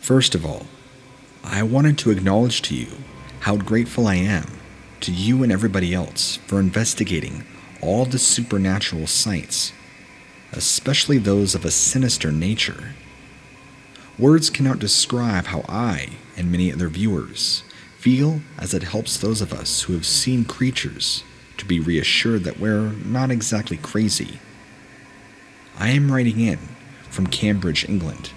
First of all, I wanted to acknowledge to you how grateful I am to you and everybody else for investigating all the supernatural sights, especially those of a sinister nature. Words cannot describe how I and many other viewers feel, as it helps those of us who have seen creatures to be reassured that we're not exactly crazy. I am writing in from Cambridge, England.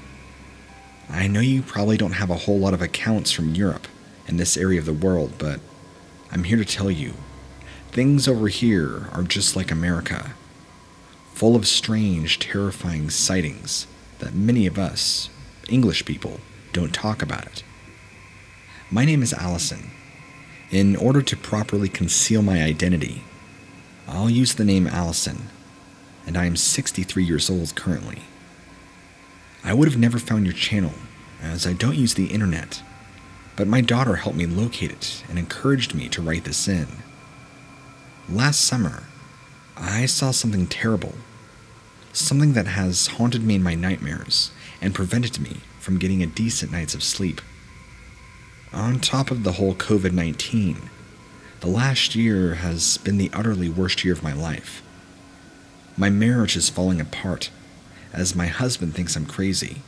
I know you probably don't have a whole lot of accounts from Europe and this area of the world, but I'm here to tell you, things over here are just like America, full of strange, terrifying sightings that many of us, English people, don't talk about it. My name is Allison. In order to properly conceal my identity, I'll use the name Allison, and I am 63 years old currently. I would have never found your channel, as I don't use the internet, but my daughter helped me locate it and encouraged me to write this in. Last summer, I saw something terrible, something that has haunted me in my nightmares and prevented me from getting a decent night's of sleep. On top of the whole COVID-19, the last year has been the utterly worst year of my life. My marriage is falling apart, as my husband thinks I'm crazy.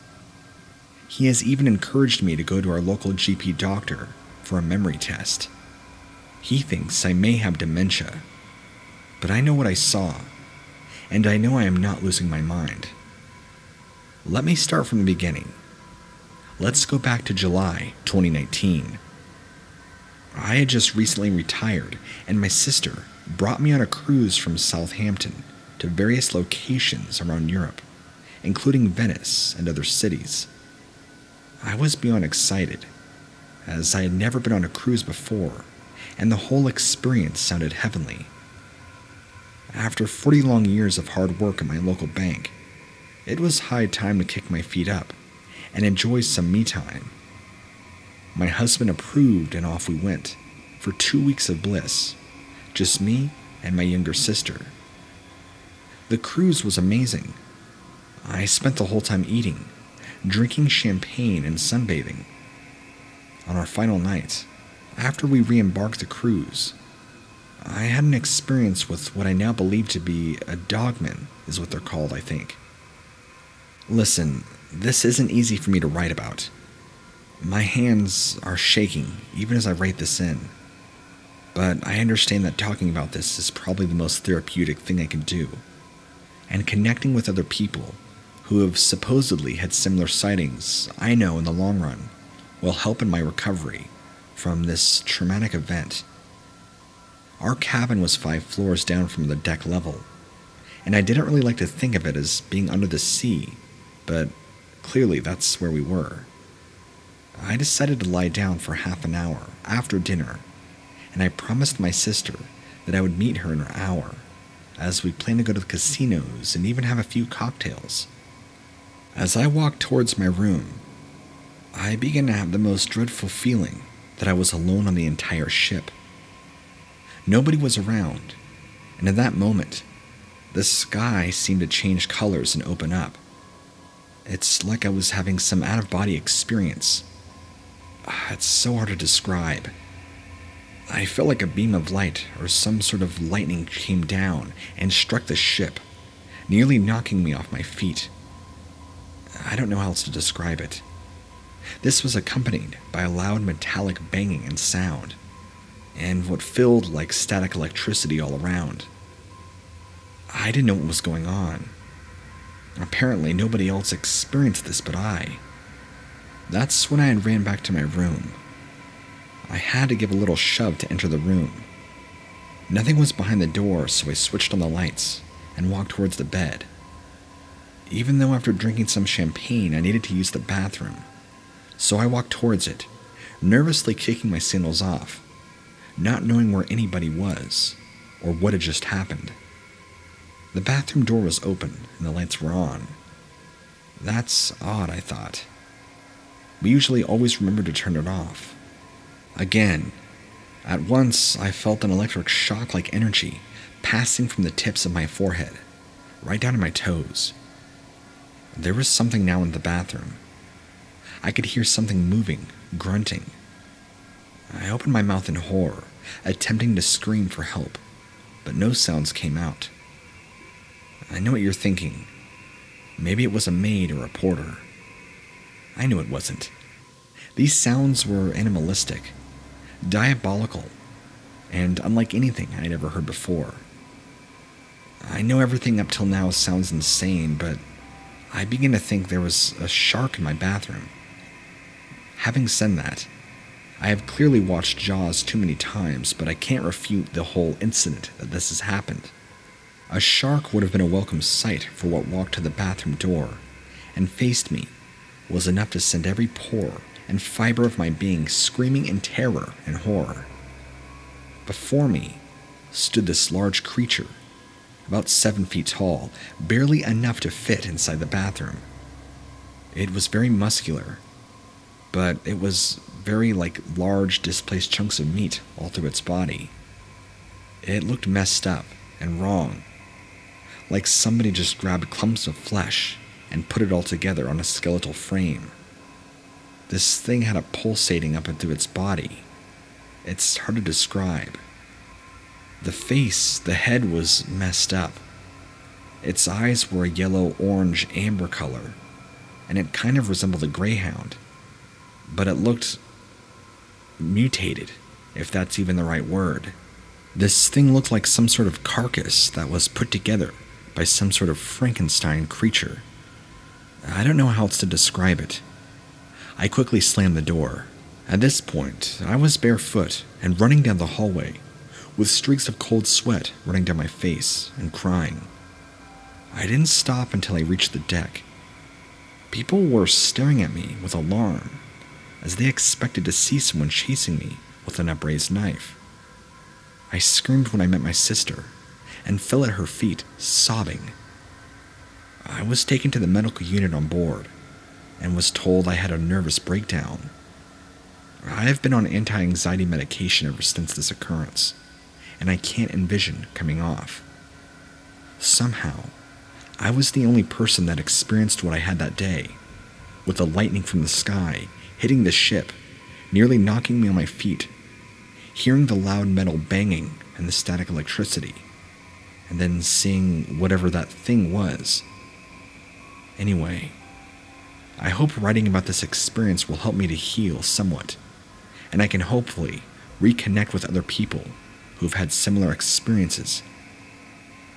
He has even encouraged me to go to our local GP doctor for a memory test. He thinks I may have dementia, but I know what I saw, and I know I am not losing my mind. Let me start from the beginning. Let's go back to July 2019. I had just recently retired, and my sister brought me on a cruise from Southampton to various locations around Europe, including Venice and other cities. I was beyond excited, as I had never been on a cruise before, and the whole experience sounded heavenly. After 40 long years of hard work at my local bank, it was high time to kick my feet up and enjoy some me time. My husband approved, and off we went for 2 weeks of bliss, just me and my younger sister. The cruise was amazing. I spent the whole time eating, drinking champagne and sunbathing. On our final night, after we re-embarked the cruise, I had an experience with what I now believe to be a Dogman, is what they're called, I think. Listen, this isn't easy for me to write about. My hands are shaking even as I write this in, but I understand that talking about this is probably the most therapeutic thing I can do, and connecting with other people who have supposedly had similar sightings, I know in the long run, will help in my recovery from this traumatic event. Our cabin was 5 floors down from the deck level, and I didn't really like to think of it as being under the sea, but clearly that's where we were. I decided to lie down for half an hour after dinner, and I promised my sister that I would meet her in an hour, as we planned to go to the casinos and even have a few cocktails. As I walked towards my room, I began to have the most dreadful feeling that I was alone on the entire ship. Nobody was around, and in that moment, the sky seemed to change colors and open up. It's like I was having some out-of-body experience. It's so hard to describe. I felt like a beam of light or some sort of lightning came down and struck the ship, nearly knocking me off my feet. I don't know how else to describe it. This was accompanied by a loud metallic banging and sound, and what felt like static electricity all around. I didn't know what was going on. Apparently nobody else experienced this but I. That's when I had ran back to my room. I had to give a little shove to enter the room. Nothing was behind the door, so I switched on the lights and walked towards the bed. Even though after drinking some champagne I needed to use the bathroom, so I walked towards it, nervously kicking my sandals off, not knowing where anybody was or what had just happened. The bathroom door was open and the lights were on. That's odd, I thought. We usually always remember to turn it off. Again, at once I felt an electric shock-like energy passing from the tips of my forehead, right down to my toes. There was something now in the bathroom. I could hear something moving, grunting. I opened my mouth in horror, attempting to scream for help, but no sounds came out. I know what you're thinking. Maybe it was a maid or a porter. I knew it wasn't. These sounds were animalistic, diabolical, and unlike anything I'd ever heard before. I know everything up till now sounds insane, but I begin to think there was a shark in my bathroom. Having said that, I have clearly watched Jaws too many times, but I can't refute the whole incident that this has happened. A shark would have been a welcome sight for what walked to the bathroom door and faced me was enough to send every pore and fiber of my being screaming in terror and horror. Before me stood this large creature, about 7 feet tall, barely enough to fit inside the bathroom. It was very muscular, but it was very like large displaced chunks of meat all through its body. It looked messed up and wrong, like somebody just grabbed clumps of flesh and put it all together on a skeletal frame. This thing had a pulsating up and through its body. It's hard to describe. The face, the head was messed up. Its eyes were a yellow, orange, amber color, and it kind of resembled a greyhound. But it looked mutated, if that's even the right word. This thing looked like some sort of carcass that was put together by some sort of Frankenstein creature. I don't know how else to describe it. I quickly slammed the door. At this point, I was barefoot and running down the hallway, with streaks of cold sweat running down my face and crying. I didn't stop until I reached the deck. People were staring at me with alarm, as they expected to see someone chasing me with an upraised knife. I screamed when I met my sister and fell at her feet, sobbing. I was taken to the medical unit on board and was told I had a nervous breakdown. I have been on anti-anxiety medication ever since this occurrence, and I can't envision coming off. Somehow, I was the only person that experienced what I had that day, with the lightning from the sky hitting the ship, nearly knocking me on my feet, hearing the loud metal banging and the static electricity, and then seeing whatever that thing was. Anyway, I hope writing about this experience will help me to heal somewhat, and I can hopefully reconnect with other people who have had similar experiences.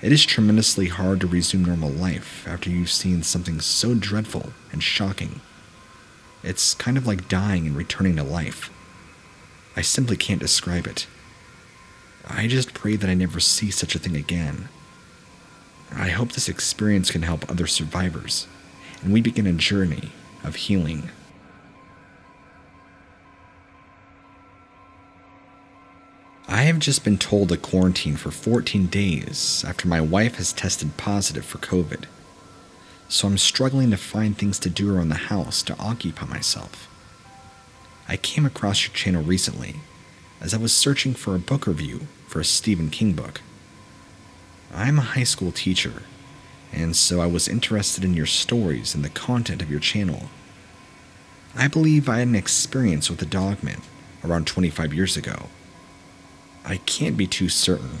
It is tremendously hard to resume normal life after you've seen something so dreadful and shocking. It's kind of like dying and returning to life. I simply can't describe it. I just pray that I never see such a thing again. I hope this experience can help other survivors, and we begin a journey of healing. I have just been told to quarantine for 14 days after my wife has tested positive for COVID, so I'm struggling to find things to do around the house to occupy myself. I came across your channel recently as I was searching for a book review for a Stephen King book. I'm a high school teacher, and so I was interested in your stories and the content of your channel. I believe I had an experience with a Dogman around 25 years ago. I can't be too certain,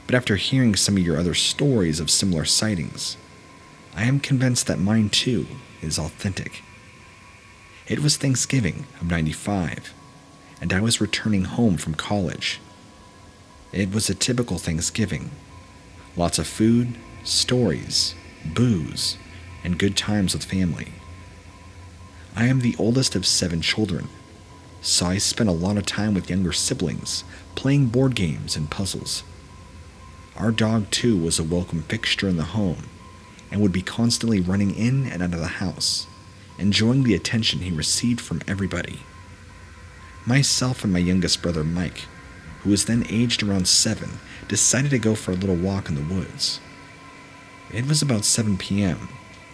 but after hearing some of your other stories of similar sightings, I am convinced that mine too is authentic. It was Thanksgiving of '95, and I was returning home from college. It was a typical Thanksgiving. Lots of food, stories, booze, and good times with family. I am the oldest of 7 children, so I spent a lot of time with younger siblings playing board games and puzzles. Our dog too was a welcome fixture in the home and would be constantly running in and out of the house, enjoying the attention he received from everybody. Myself and my youngest brother Mike, who was then aged around 7, decided to go for a little walk in the woods. It was about 7 p.m.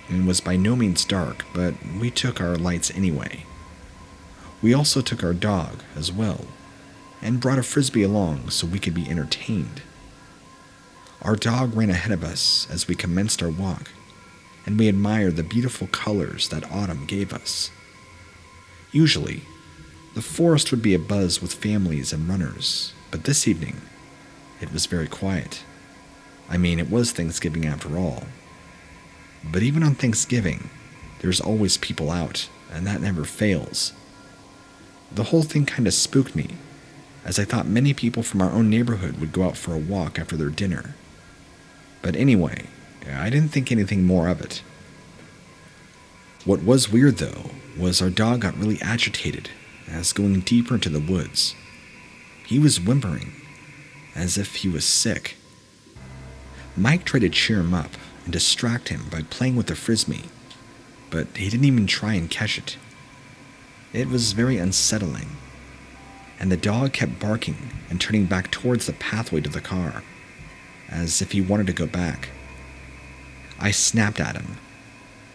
and was by no means dark, but we took our lights anyway. We also took our dog as well, and brought a frisbee along so we could be entertained. Our dog ran ahead of us as we commenced our walk, and we admired the beautiful colors that autumn gave us. Usually, the forest would be abuzz with families and runners, but this evening, it was very quiet. I mean, it was Thanksgiving after all. But even on Thanksgiving, there's always people out, and that never fails. The whole thing kinda spooked me, as I thought many people from our own neighborhood would go out for a walk after their dinner. But anyway, I didn't think anything more of it. What was weird, though, was our dog got really agitated as going deeper into the woods. He was whimpering, as if he was sick. Mike tried to cheer him up and distract him by playing with the frisbee, but he didn't even try and catch it. It was very unsettling, and the dog kept barking and turning back towards the pathway to the car, as if he wanted to go back. I snapped at him.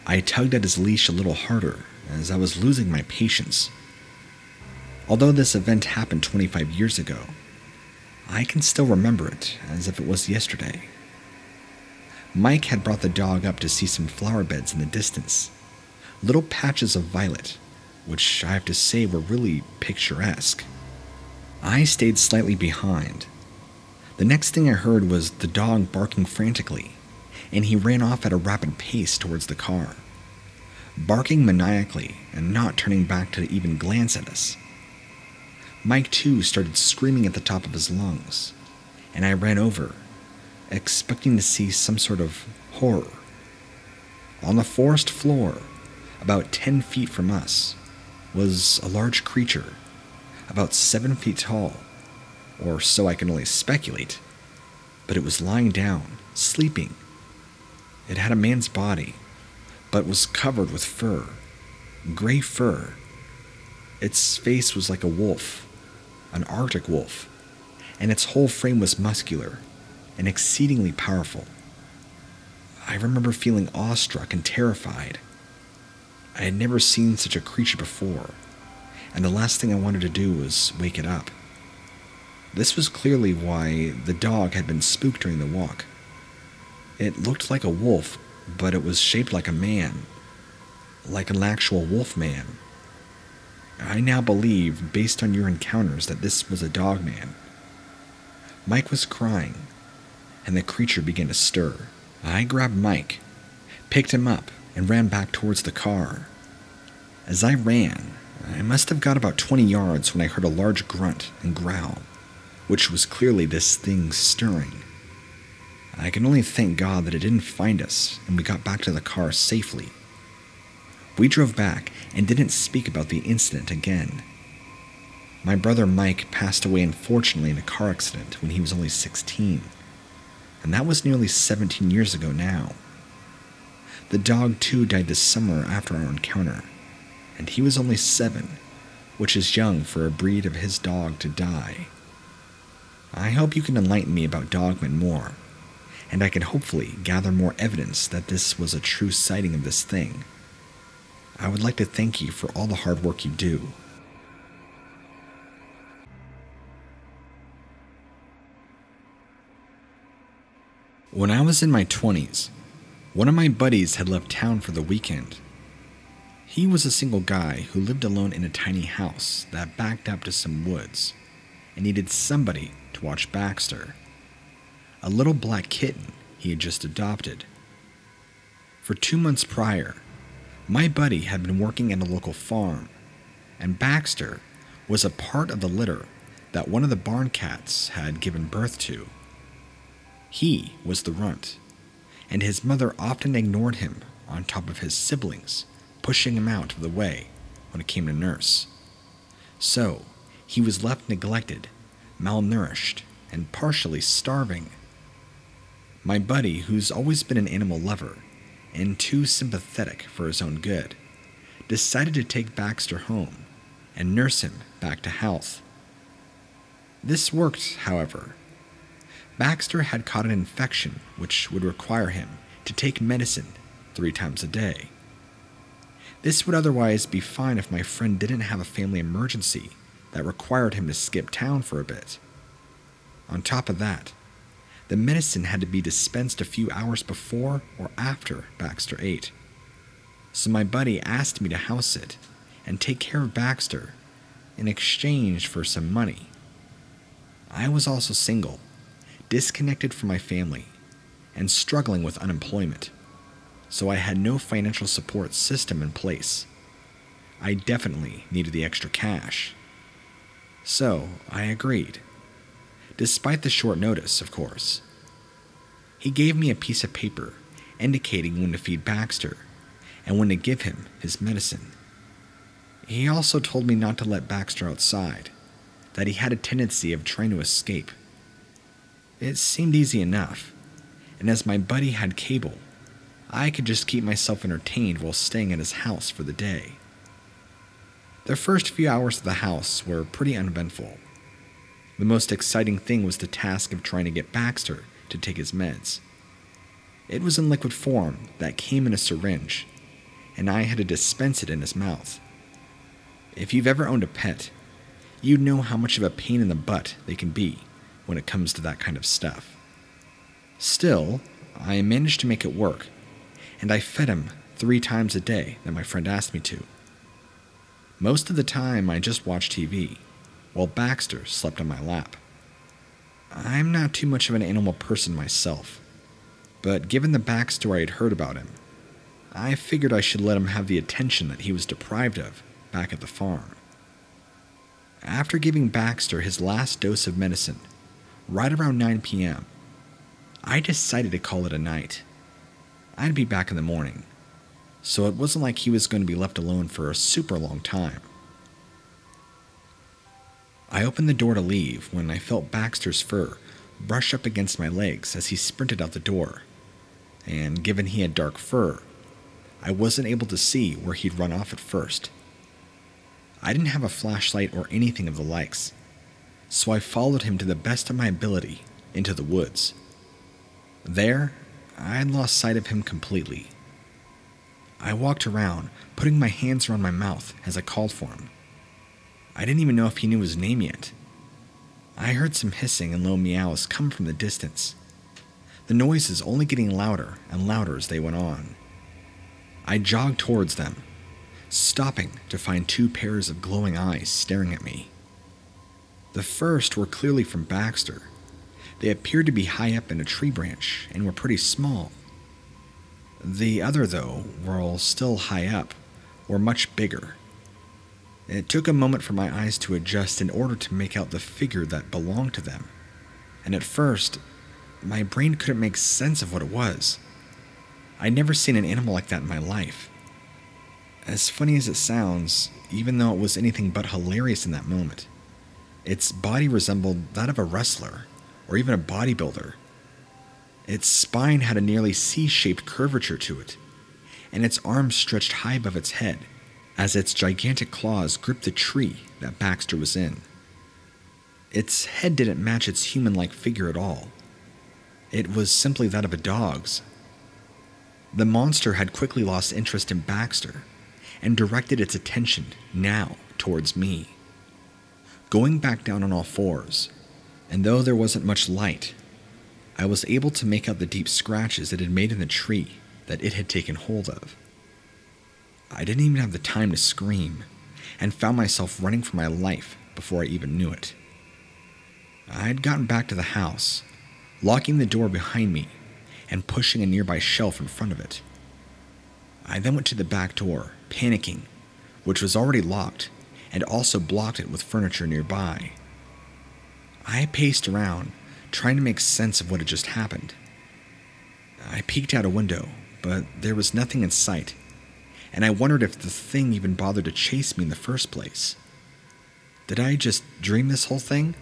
I tugged at his leash a little harder as I was losing my patience. Although this event happened 25 years ago, I can still remember it as if it was yesterday. Mike had brought the dog up to see some flower beds in the distance, little patches of violet, which I have to say were really picturesque. I stayed slightly behind. The next thing I heard was the dog barking frantically, and he ran off at a rapid pace towards the car, barking maniacally and not turning back to even glance at us. Mike, too, started screaming at the top of his lungs, and I ran over, expecting to see some sort of horror. On the forest floor, about 10 feet from us, was a large creature, about 7 feet tall, or so I can only speculate, but it was lying down, sleeping. It had a man's body, but was covered with fur, gray fur. Its face was like a wolf, an Arctic wolf, and its whole frame was muscular and exceedingly powerful. I remember feeling awestruck and terrified. I had never seen such a creature before, and the last thing I wanted to do was wake it up. This was clearly why the dog had been spooked during the walk. It looked like a wolf, but it was shaped like a man, like an actual wolf man. I now believe, based on your encounters, that this was a Dogman. Mike was crying, and the creature began to stir. I grabbed Mike, picked him up, and ran back towards the car. As I ran, I must have got about 20 yards when I heard a large grunt and growl, which was clearly this thing stirring. I can only thank God that it didn't find us, and we got back to the car safely. We drove back and didn't speak about the incident again. My brother Mike passed away unfortunately in a car accident when he was only 16, and that was nearly 17 years ago now. The dog too died this summer after our encounter, and he was only 7, which is young for a breed of his dog to die. I hope you can enlighten me about Dogman more, and I can hopefully gather more evidence that this was a true sighting of this thing. I would like to thank you for all the hard work you do. When I was in my 20s, one of my buddies had left town for the weekend. He was a single guy who lived alone in a tiny house that backed up to some woods and needed somebody to watch Baxter, a little black kitten he had just adopted. For 2 months prior, my buddy had been working at a local farm, and Baxter was a part of the litter that one of the barn cats had given birth to. He was the runt, and his mother often ignored him on top of his siblings, pushing him out of the way when it came to nurse. So, he was left neglected, malnourished, and partially starving. My buddy, who's always been an animal lover and too sympathetic for his own good, decided to take Baxter home and nurse him back to health. This worked, however. Baxter had caught an infection which would require him to take medicine 3 times a day. This would otherwise be fine if my friend didn't have a family emergency that required him to skip town for a bit. On top of that, the medicine had to be dispensed a few hours before or after Baxter ate. So my buddy asked me to house it and take care of Baxter in exchange for some money. I was also single, disconnected from my family, and struggling with unemployment, so I had no financial support system in place. I definitely needed the extra cash. So I agreed, despite the short notice, of course. He gave me a piece of paper indicating when to feed Baxter and when to give him his medicine. He also told me not to let Baxter outside, that he had a tendency of trying to escape. It seemed easy enough, and as my buddy had cable, I could just keep myself entertained while staying at his house for the day. The first few hours of the house were pretty uneventful. The most exciting thing was the task of trying to get Baxter to take his meds. It was in liquid form that came in a syringe, and I had to dispense it in his mouth. If you've ever owned a pet, you know how much of a pain in the butt they can be when it comes to that kind of stuff. Still, I managed to make it work, and I fed him 3 times a day that my friend asked me to. Most of the time, I just watched TV, while Baxter slept on my lap. I'm not too much of an animal person myself, but given the backstory I'd heard about him, I figured I should let him have the attention that he was deprived of back at the farm. After giving Baxter his last dose of medicine, right around 9 p.m., I decided to call it a night. I'd be back in the morning, so it wasn't like he was going to be left alone for a super long time. I opened the door to leave when I felt Baxter's fur brush up against my legs as he sprinted out the door, and given he had dark fur, I wasn't able to see where he'd run off at first. I didn't have a flashlight or anything of the likes, so I followed him to the best of my ability into the woods. There, I had lost sight of him completely. I walked around, putting my hands around my mouth as I called for him. I didn't even know if he knew his name yet. I heard some hissing and low meows come from the distance, the noises only getting louder and louder as they went on. I jogged towards them, stopping to find 2 pairs of glowing eyes staring at me. The first were clearly from Baxter. They appeared to be high up in a tree branch and were pretty small. The other, though, while still high up, were much bigger. It took a moment for my eyes to adjust in order to make out the figure that belonged to them, and at first, my brain couldn't make sense of what it was. I'd never seen an animal like that in my life. As funny as it sounds, even though it was anything but hilarious in that moment, its body resembled that of a wrestler, or even a bodybuilder. Its spine had a nearly C-shaped curvature to it, and its arms stretched high above its head, as its gigantic claws gripped the tree that Baxter was in. Its head didn't match its human-like figure at all. It was simply that of a dog's. The monster had quickly lost interest in Baxter, and directed its attention now towards me. Going back down on all fours, and though there wasn't much light, I was able to make out the deep scratches it had made in the tree that it had taken hold of. I didn't even have the time to scream, and found myself running for my life before I even knew it. I had gotten back to the house, locking the door behind me and pushing a nearby shelf in front of it. I then went to the back door, panicking, which was already locked, and also blocked it with furniture nearby. I paced around, trying to make sense of what had just happened. I peeked out a window, but there was nothing in sight, and I wondered if the thing even bothered to chase me in the first place. Did I just dream this whole thing?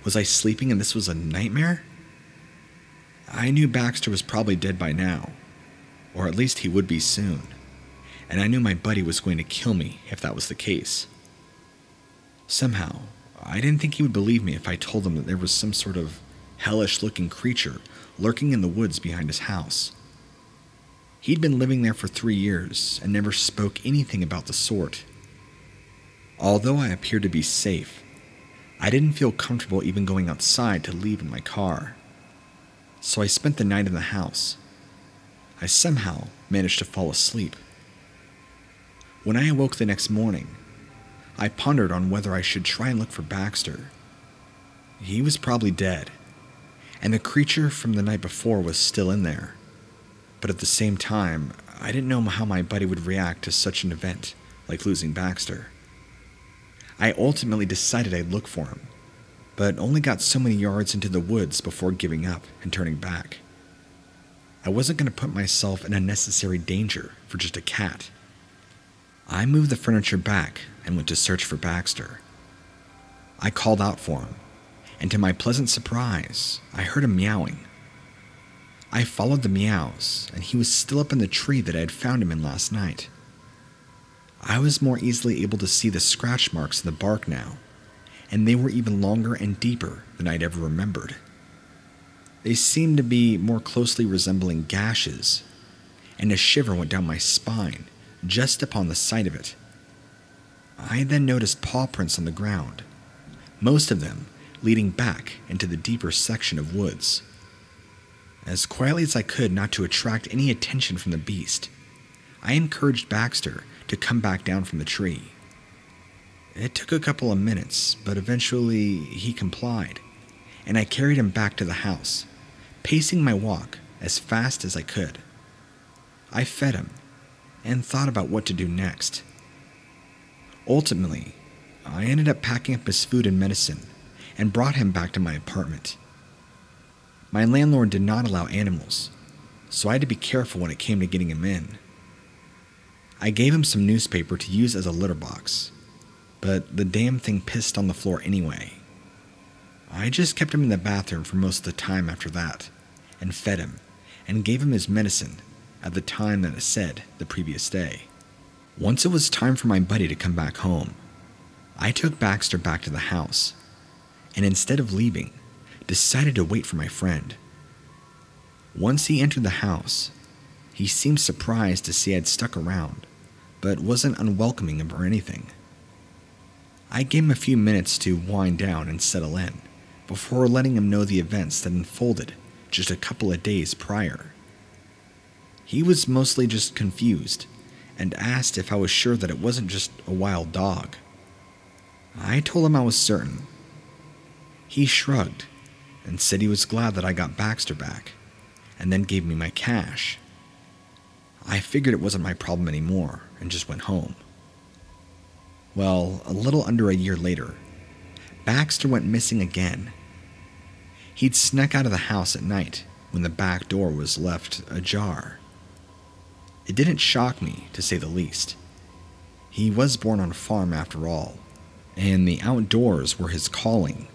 Was I sleeping and this was a nightmare? I knew Baxter was probably dead by now, or at least he would be soon, and I knew my buddy was going to kill me if that was the case. Somehow, I didn't think he would believe me if I told him that there was some sort of hellish-looking creature lurking in the woods behind his house. He'd been living there for 3 years and never spoke anything about the sort. Although I appeared to be safe, I didn't feel comfortable even going outside to leave in my car. So I spent the night in the house. I somehow managed to fall asleep. When I awoke the next morning, I pondered on whether I should try and look for Baxter. He was probably dead, and the creature from the night before was still in there. But at the same time, I didn't know how my buddy would react to such an event like losing Baxter. I ultimately decided I'd look for him, but only got so many yards into the woods before giving up and turning back. I wasn't going to put myself in unnecessary danger for just a cat. I moved the furniture back and went to search for Baxter. I called out for him, and to my pleasant surprise, I heard him meowing. I followed the meows, and he was still up in the tree that I had found him in last night. I was more easily able to see the scratch marks in the bark now, and they were even longer and deeper than I'd ever remembered. They seemed to be more closely resembling gashes, and a shiver went down my spine just upon the sight of it. I then noticed paw prints on the ground, most of them leading back into the deeper section of woods. As quietly as I could not to attract any attention from the beast, I encouraged Baxter to come back down from the tree. It took a couple of minutes, but eventually he complied, and I carried him back to the house, pacing my walk as fast as I could. I fed him and thought about what to do next. Ultimately, I ended up packing up his food and medicine and brought him back to my apartment. My landlord did not allow animals, so I had to be careful when it came to getting him in. I gave him some newspaper to use as a litter box, but the damn thing pissed on the floor anyway. I just kept him in the bathroom for most of the time after that, and fed him, and gave him his medicine at the time that it said the previous day. Once it was time for my buddy to come back home, I took Baxter back to the house, and instead of leaving, decided to wait for my friend. Once he entered the house, he seemed surprised to see I'd stuck around, but wasn't unwelcoming or anything. I gave him a few minutes to wind down and settle in, before letting him know the events that unfolded just a couple of days prior. He was mostly just confused, and asked if I was sure that it wasn't just a wild dog. I told him I was certain. He shrugged, and said he was glad that I got Baxter back, and then gave me my cash. I figured it wasn't my problem anymore, and just went home. Well, a little under a year later, Baxter went missing again. He'd snuck out of the house at night when the back door was left ajar. It didn't shock me, to say the least. He was born on a farm after all, and the outdoors were his calling,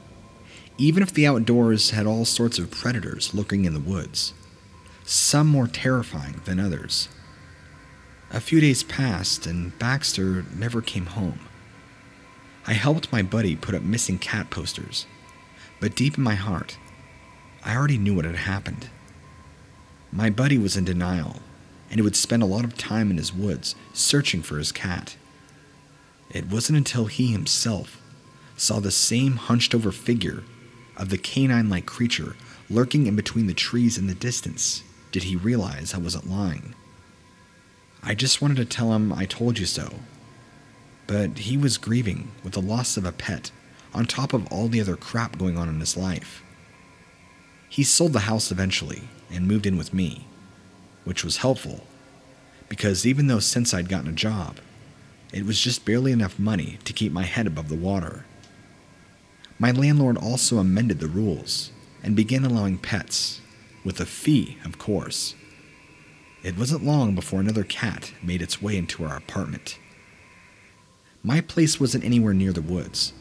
even if the outdoors had all sorts of predators lurking in the woods, some more terrifying than others. A few days passed, and Baxter never came home. I helped my buddy put up missing cat posters, but deep in my heart, I already knew what had happened. My buddy was in denial, and he would spend a lot of time in his woods searching for his cat. It wasn't until he himself saw the same hunched-over figure of the canine-like creature lurking in between the trees in the distance did he realize I wasn't lying. I just wanted to tell him I told you so, but he was grieving with the loss of a pet on top of all the other crap going on in his life. He sold the house eventually and moved in with me, which was helpful, because even though since I'd gotten a job, it was just barely enough money to keep my head above the water. My landlord also amended the rules and began allowing pets, with a fee, of course. It wasn't long before another cat made its way into our apartment. My place wasn't anywhere near the woods,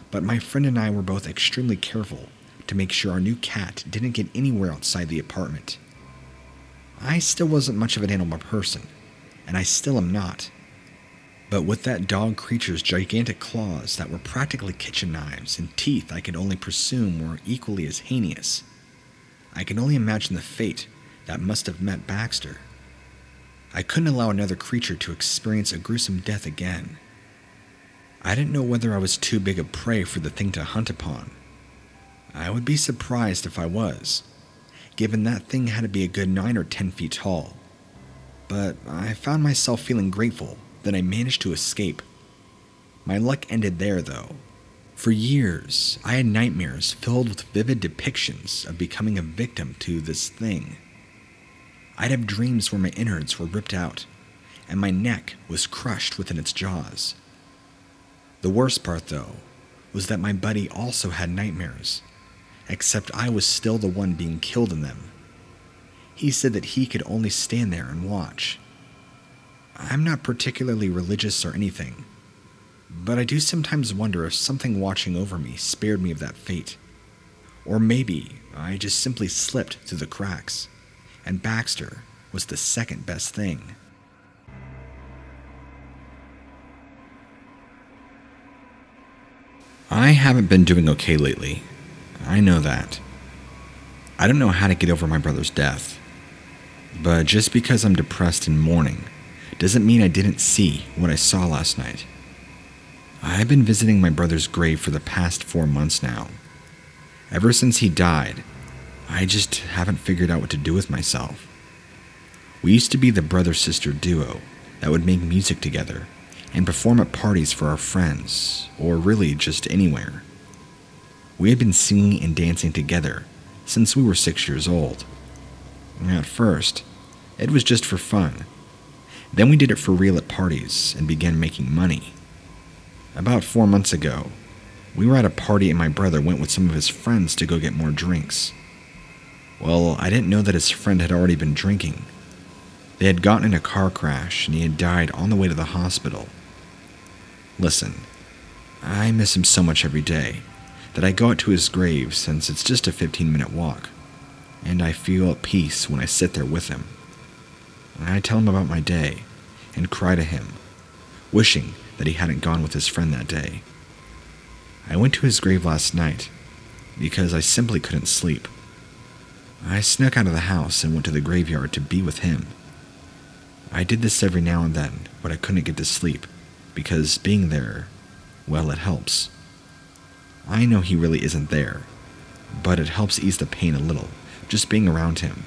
but my friend and I were both extremely careful to make sure our new cat didn't get anywhere outside the apartment. I still wasn't much of an animal person, and I still am not. But with that dog creature's gigantic claws that were practically kitchen knives and teeth I could only presume were equally as heinous, I can only imagine the fate that must have met Baxter. I couldn't allow another creature to experience a gruesome death again. I didn't know whether I was too big a prey for the thing to hunt upon. I would be surprised if I was, given that thing had to be a good 9 or 10 feet tall. But I found myself feeling grateful Then I managed to escape. My luck ended there, though. For years, I had nightmares filled with vivid depictions of becoming a victim to this thing. I'd have dreams where my innards were ripped out, and my neck was crushed within its jaws. The worst part, though, was that my buddy also had nightmares, except I was still the one being killed in them. He said that he could only stand there and watch. I'm not particularly religious or anything, but I do sometimes wonder if something watching over me spared me of that fate. Or maybe I just simply slipped through the cracks, and Baxter was the second best thing. I haven't been doing okay lately. I know that. I don't know how to get over my brother's death. But just because I'm depressed and mourning doesn't mean I didn't see what I saw last night. I've been visiting my brother's grave for the past 4 months now. Ever since he died, I just haven't figured out what to do with myself. We used to be the brother-sister duo that would make music together and perform at parties for our friends, or really just anywhere. We had been singing and dancing together since we were 6 years old. At first, it was just for fun. Then we did it for real at parties and began making money. About 4 months ago, we were at a party and my brother went with some of his friends to go get more drinks. Well, I didn't know that his friend had already been drinking. They had gotten in a car crash and he had died on the way to the hospital. Listen, I miss him so much every day that I go out to his grave since it's just a 15-minute walk, and I feel at peace when I sit there with him. I tell him about my day and cry to him, wishing that he hadn't gone with his friend that day. I went to his grave last night because I simply couldn't sleep. I snuck out of the house and went to the graveyard to be with him. I did this every now and then, but I couldn't get to sleep because being there, well, it helps. I know he really isn't there, but it helps ease the pain a little, just being around him.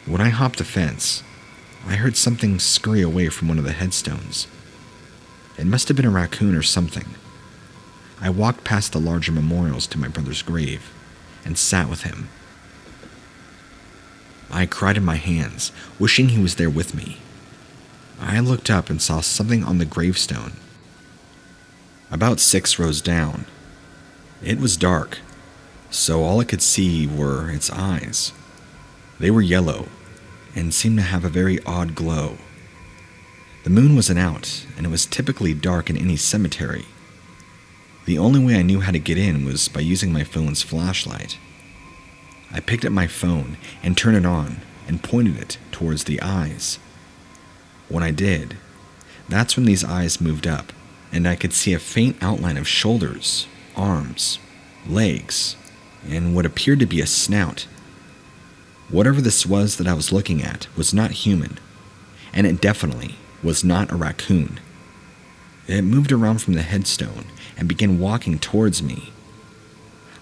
When I hopped the fence, I heard something scurry away from one of the headstones. It must have been a raccoon or something. I walked past the larger memorials to my brother's grave and sat with him. I cried in my hands, wishing he was there with me. I looked up and saw something on the gravestone. About 6 rows down. It was dark, so all I could see were its eyes. They were yellow and seemed to have a very odd glow. The moon wasn't out, and it was typically dark in any cemetery. The only way I knew how to get in was by using my phone's flashlight. I picked up my phone and turned it on and pointed it towards the eyes. When I did, that's when these eyes moved up, and I could see a faint outline of shoulders, arms, legs, and what appeared to be a snout. Whatever this was that I was looking at was not human, and it definitely was not a raccoon. It moved around from the headstone and began walking towards me.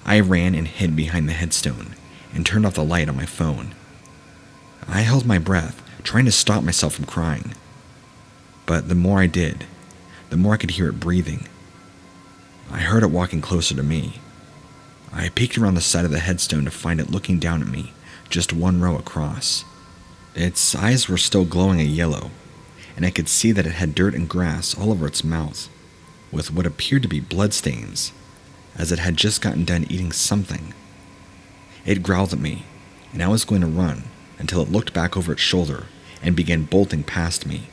I ran and hid behind the headstone and turned off the light on my phone. I held my breath, trying to stop myself from crying. But the more I did, the more I could hear it breathing. I heard it walking closer to me. I peeked around the side of the headstone to find it looking down at me, just 1 row across. Its eyes were still glowing a yellow, and I could see that it had dirt and grass all over its mouth, with what appeared to be bloodstains, as it had just gotten done eating something. It growled at me, and I was going to run until it looked back over its shoulder and began bolting past me.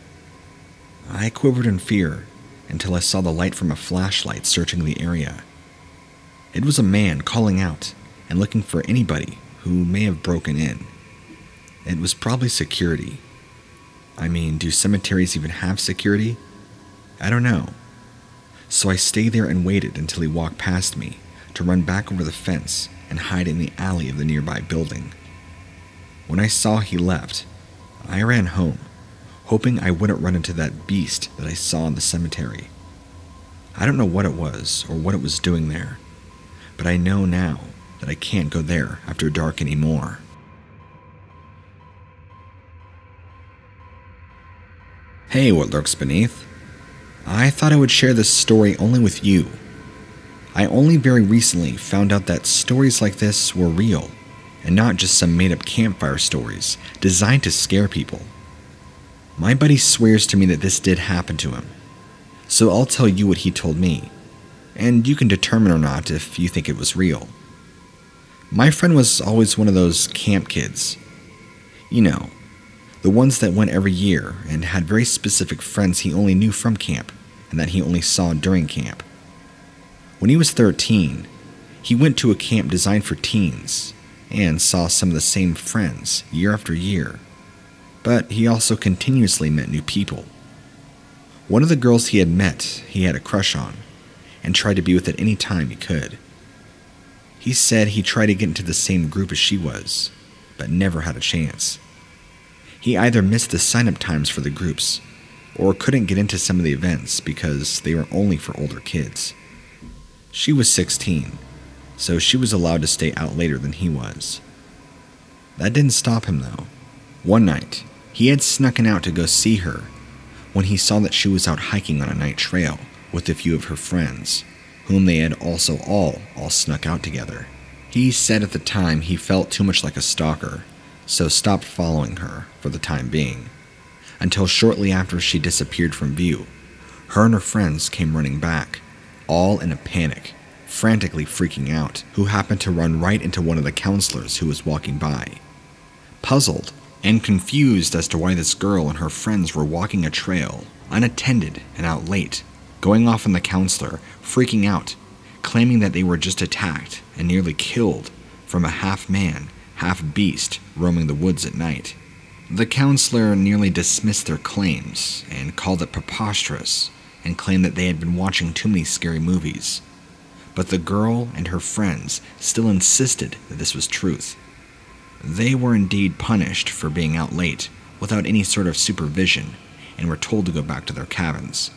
I quivered in fear until I saw the light from a flashlight searching the area. It was a man calling out and looking for anybody who may have broken in. It was probably security. I mean, do cemeteries even have security? I don't know. So I stayed there and waited until he walked past me to run back over the fence and hide in the alley of the nearby building. When I saw he left, I ran home, hoping I wouldn't run into that beast that I saw in the cemetery. I don't know what it was or what it was doing there, but I know now that I can't go there after dark anymore. Hey, what lurks beneath? I thought I would share this story only with you. I only very recently found out that stories like this were real, and not just some made-up campfire stories designed to scare people. My buddy swears to me that this did happen to him, so I'll tell you what he told me, and you can determine or not if you think it was real. My friend was always one of those camp kids. You know, the ones that went every year and had very specific friends he only knew from camp and that he only saw during camp. When he was 13, he went to a camp designed for teens and saw some of the same friends year after year, but he also continuously met new people. One of the girls he had met, he had a crush on and tried to be with at any time he could. He said he tried to get into the same group as she was, but never had a chance. He either missed the sign-up times for the groups, or couldn't get into some of the events because they were only for older kids. She was 16, so she was allowed to stay out later than he was. That didn't stop him though. One night, he had snuck out to go see her when he saw that she was out hiking on a night trail with a few of her friends, whom they had also all snuck out together. He said at the time he felt too much like a stalker, so stopped following her for the time being, until shortly after she disappeared from view. Her and her friends came running back, all in a panic, frantically freaking out, who happened to run right into one of the counselors who was walking by. Puzzled and confused as to why this girl and her friends were walking a trail, unattended and out late, going off on the counselor, freaking out, claiming that they were just attacked and nearly killed from a half-man, half-beast roaming the woods at night. The counselor nearly dismissed their claims and called it preposterous and claimed that they had been watching too many scary movies. But the girl and her friends still insisted that this was truth. They were indeed punished for being out late without any sort of supervision and were told to go back to their cabins.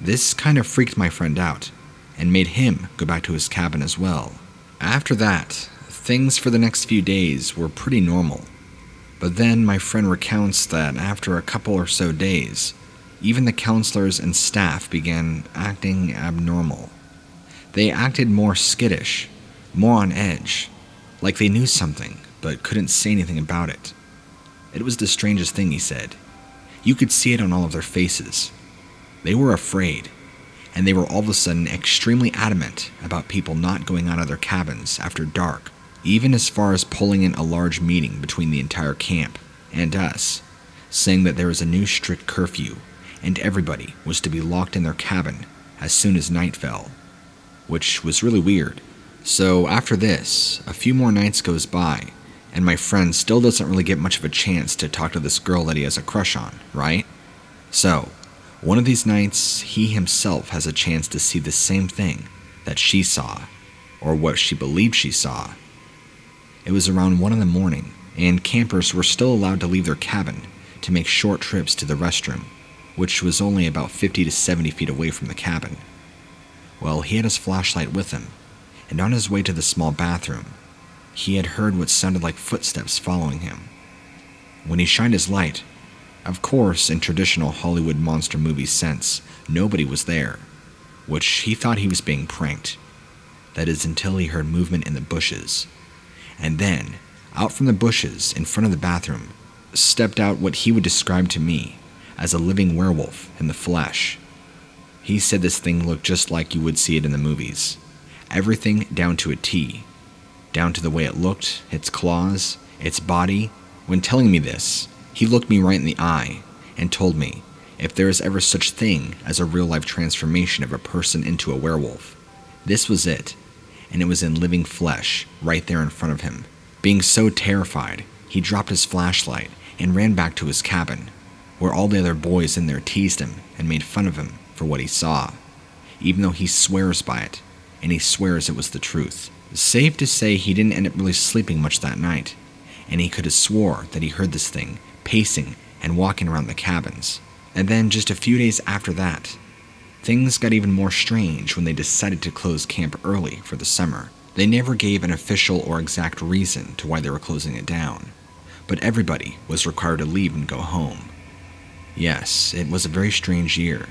This kind of freaked my friend out and made him go back to his cabin as well. After that, things for the next few days were pretty normal. But then my friend recounts that after a couple or so days, even the counselors and staff began acting abnormal. They acted more skittish, more on edge, like they knew something but couldn't say anything about it. It was the strangest thing, he said. You could see it on all of their faces. They were afraid, and they were all of a sudden extremely adamant about people not going out of their cabins after dark, even as far as pulling in a large meeting between the entire camp and us, saying that there was a new strict curfew and everybody was to be locked in their cabin as soon as night fell, which was really weird. So after this, a few more nights goes by, and my friend still doesn't really get much of a chance to talk to this girl that he has a crush on, right? So, one of these nights, he himself has a chance to see the same thing that she saw, or what she believed she saw. It was around 1 in the morning, and campers were still allowed to leave their cabin to make short trips to the restroom, which was only about 50 to 70 feet away from the cabin. Well, he had his flashlight with him, and on his way to the small bathroom, he had heard what sounded like footsteps following him. When he shined his light, of course, in traditional Hollywood monster movie sense, nobody was there, which he thought he was being pranked. That is until he heard movement in the bushes. And then, out from the bushes in front of the bathroom, stepped out what he would describe to me as a living werewolf in the flesh. He said this thing looked just like you would see it in the movies. Everything down to a T. Down to the way it looked, its claws, its body. When telling me this, he looked me right in the eye and told me if there is ever such thing as a real-life transformation of a person into a werewolf, this was it, and it was in living flesh right there in front of him. Being so terrified, he dropped his flashlight and ran back to his cabin, where all the other boys in there teased him and made fun of him for what he saw, even though he swears by it, and he swears it was the truth. Safe to say he didn't end up really sleeping much that night, and he could have swore that he heard this thing pacing and walking around the cabins. And then just a few days after that, things got even more strange when they decided to close camp early for the summer. They never gave an official or exact reason to why they were closing it down, but everybody was required to leave and go home. Yes, it was a very strange year,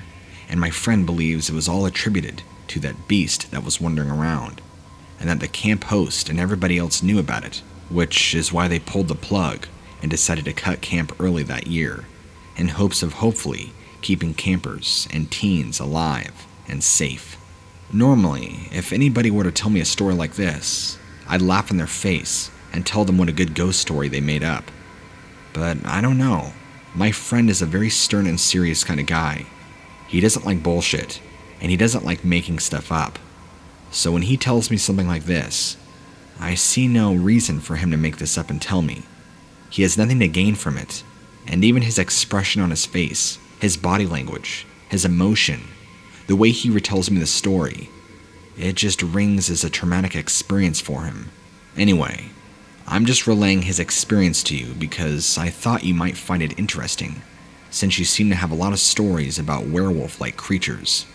and my friend believes it was all attributed to that beast that was wandering around, and that the camp host and everybody else knew about it, which is why they pulled the plug and decided to cut camp early that year, in hopes of hopefully keeping campers and teens alive and safe. Normally, if anybody were to tell me a story like this, I'd laugh in their face and tell them what a good ghost story they made up. But I don't know. My friend is a very stern and serious kind of guy. He doesn't like bullshit, and he doesn't like making stuff up. So when he tells me something like this, I see no reason for him to make this up and tell me. He has nothing to gain from it, and even his expression on his face, his body language, his emotion, the way he retells me the story, it just rings as a traumatic experience for him. Anyway, I'm just relaying his experience to you because I thought you might find it interesting, since you seem to have a lot of stories about werewolf-like creatures.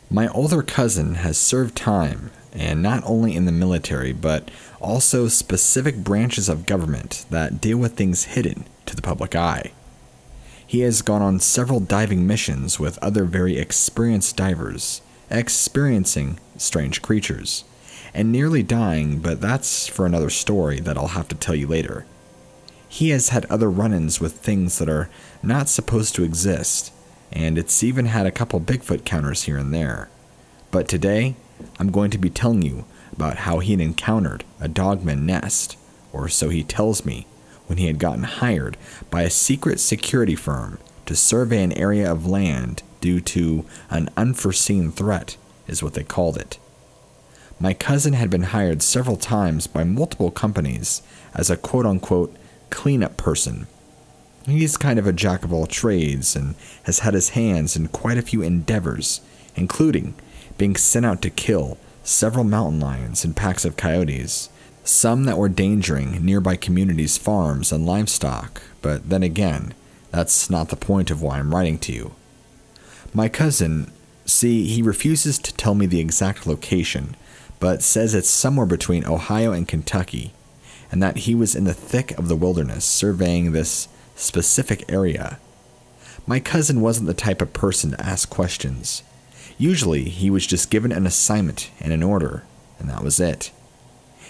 My older cousin has served time, and not only in the military, but also specific branches of government that deal with things hidden to the public eye. He has gone on several diving missions with other very experienced divers, experiencing strange creatures, and nearly dying, but that's for another story that I'll have to tell you later. He has had other run-ins with things that are not supposed to exist, and it's even had a couple Bigfoot counters here and there. But today, I'm going to be telling you about how he had encountered a Dogman nest, or so he tells me, when he had gotten hired by a secret security firm to survey an area of land due to an unforeseen threat, is what they called it. My cousin had been hired several times by multiple companies as a quote-unquote cleanup person. He's kind of a jack of all trades and has had his hands in quite a few endeavors, including being sent out to kill several mountain lions and packs of coyotes, some that were endangering nearby communities' farms and livestock, but then again, that's not the point of why I'm writing to you. My cousin, see, he refuses to tell me the exact location, but says it's somewhere between Ohio and Kentucky, and that he was in the thick of the wilderness surveying this specific area. My cousin wasn't the type of person to ask questions. Usually, he was just given an assignment and an order, and that was it.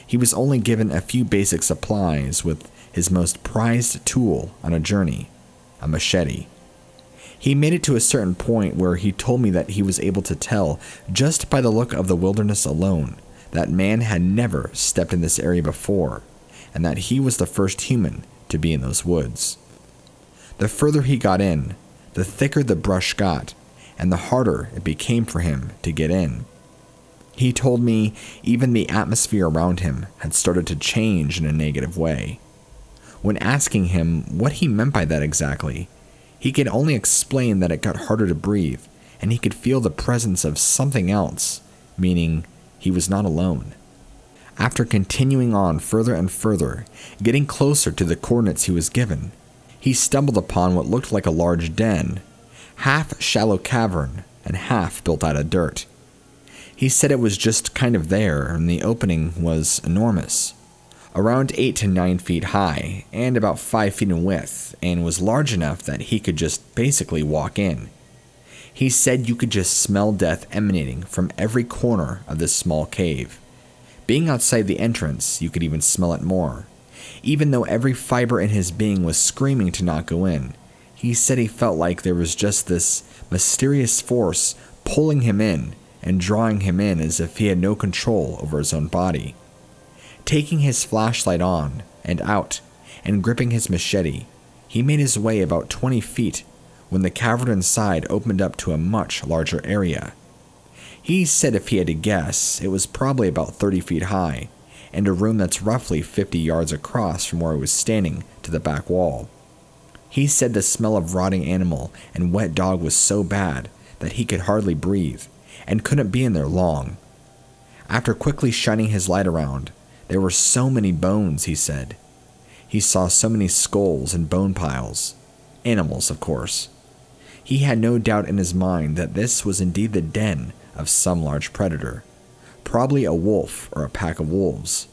He was only given a few basic supplies with his most prized tool on a journey, a machete. He made it to a certain point where he told me that he was able to tell, just by the look of the wilderness alone, that man had never stepped in this area before, and that he was the first human to be in those woods. The further he got in, the thicker the brush got, and the harder it became for him to get in. He told me even the atmosphere around him had started to change in a negative way. When asking him what he meant by that exactly, he could only explain that it got harder to breathe, and he could feel the presence of something else, meaning he was not alone. After continuing on further and further, getting closer to the coordinates he was given, he stumbled upon what looked like a large den, half shallow cavern and half built out of dirt. He said it was just kind of there, and the opening was enormous, around 8 to 9 feet high and about 5 feet in width, and was large enough that he could just basically walk in. He said you could just smell death emanating from every corner of this small cave. Being outside the entrance, you could even smell it more. Even though every fiber in his being was screaming to not go in, he said he felt like there was just this mysterious force pulling him in and drawing him in as if he had no control over his own body. Taking his flashlight on and out and gripping his machete, he made his way about 20 feet when the cavern inside opened up to a much larger area. He said if he had to guess, it was probably about 30 feet high, and a room that's roughly 50 yards across from where he was standing to the back wall. He said the smell of rotting animal and wet dog was so bad that he could hardly breathe, and couldn't be in there long. After quickly shining his light around, there were so many bones, he said. He saw so many skulls and bone piles. Animals, of course. He had no doubt in his mind that this was indeed the den of some large predator, probably a wolf or a pack of wolves.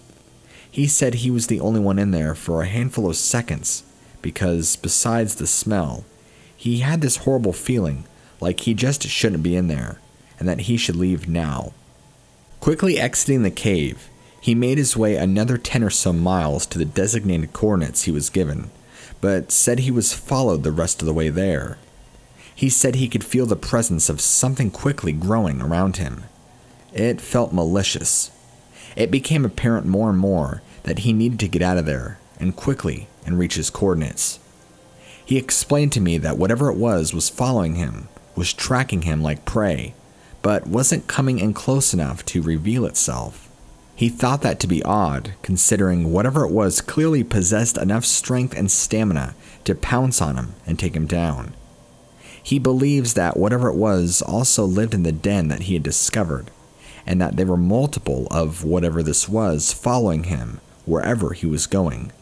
He said he was the only one in there for a handful of seconds because, besides the smell, he had this horrible feeling like he just shouldn't be in there and that he should leave now. Quickly exiting the cave, he made his way another 10 or so miles to the designated coordinates he was given, but said he was followed the rest of the way there. He said he could feel the presence of something quickly growing around him. It felt malicious. It became apparent more and more that he needed to get out of there, and quickly, and reach his coordinates. He explained to me that whatever it was following him, was tracking him like prey, but wasn't coming in close enough to reveal itself. He thought that to be odd, considering whatever it was clearly possessed enough strength and stamina to pounce on him and take him down. He believes that whatever it was also lived in the den that he had discovered, and that there were multiple of whatever this was following him wherever he was going.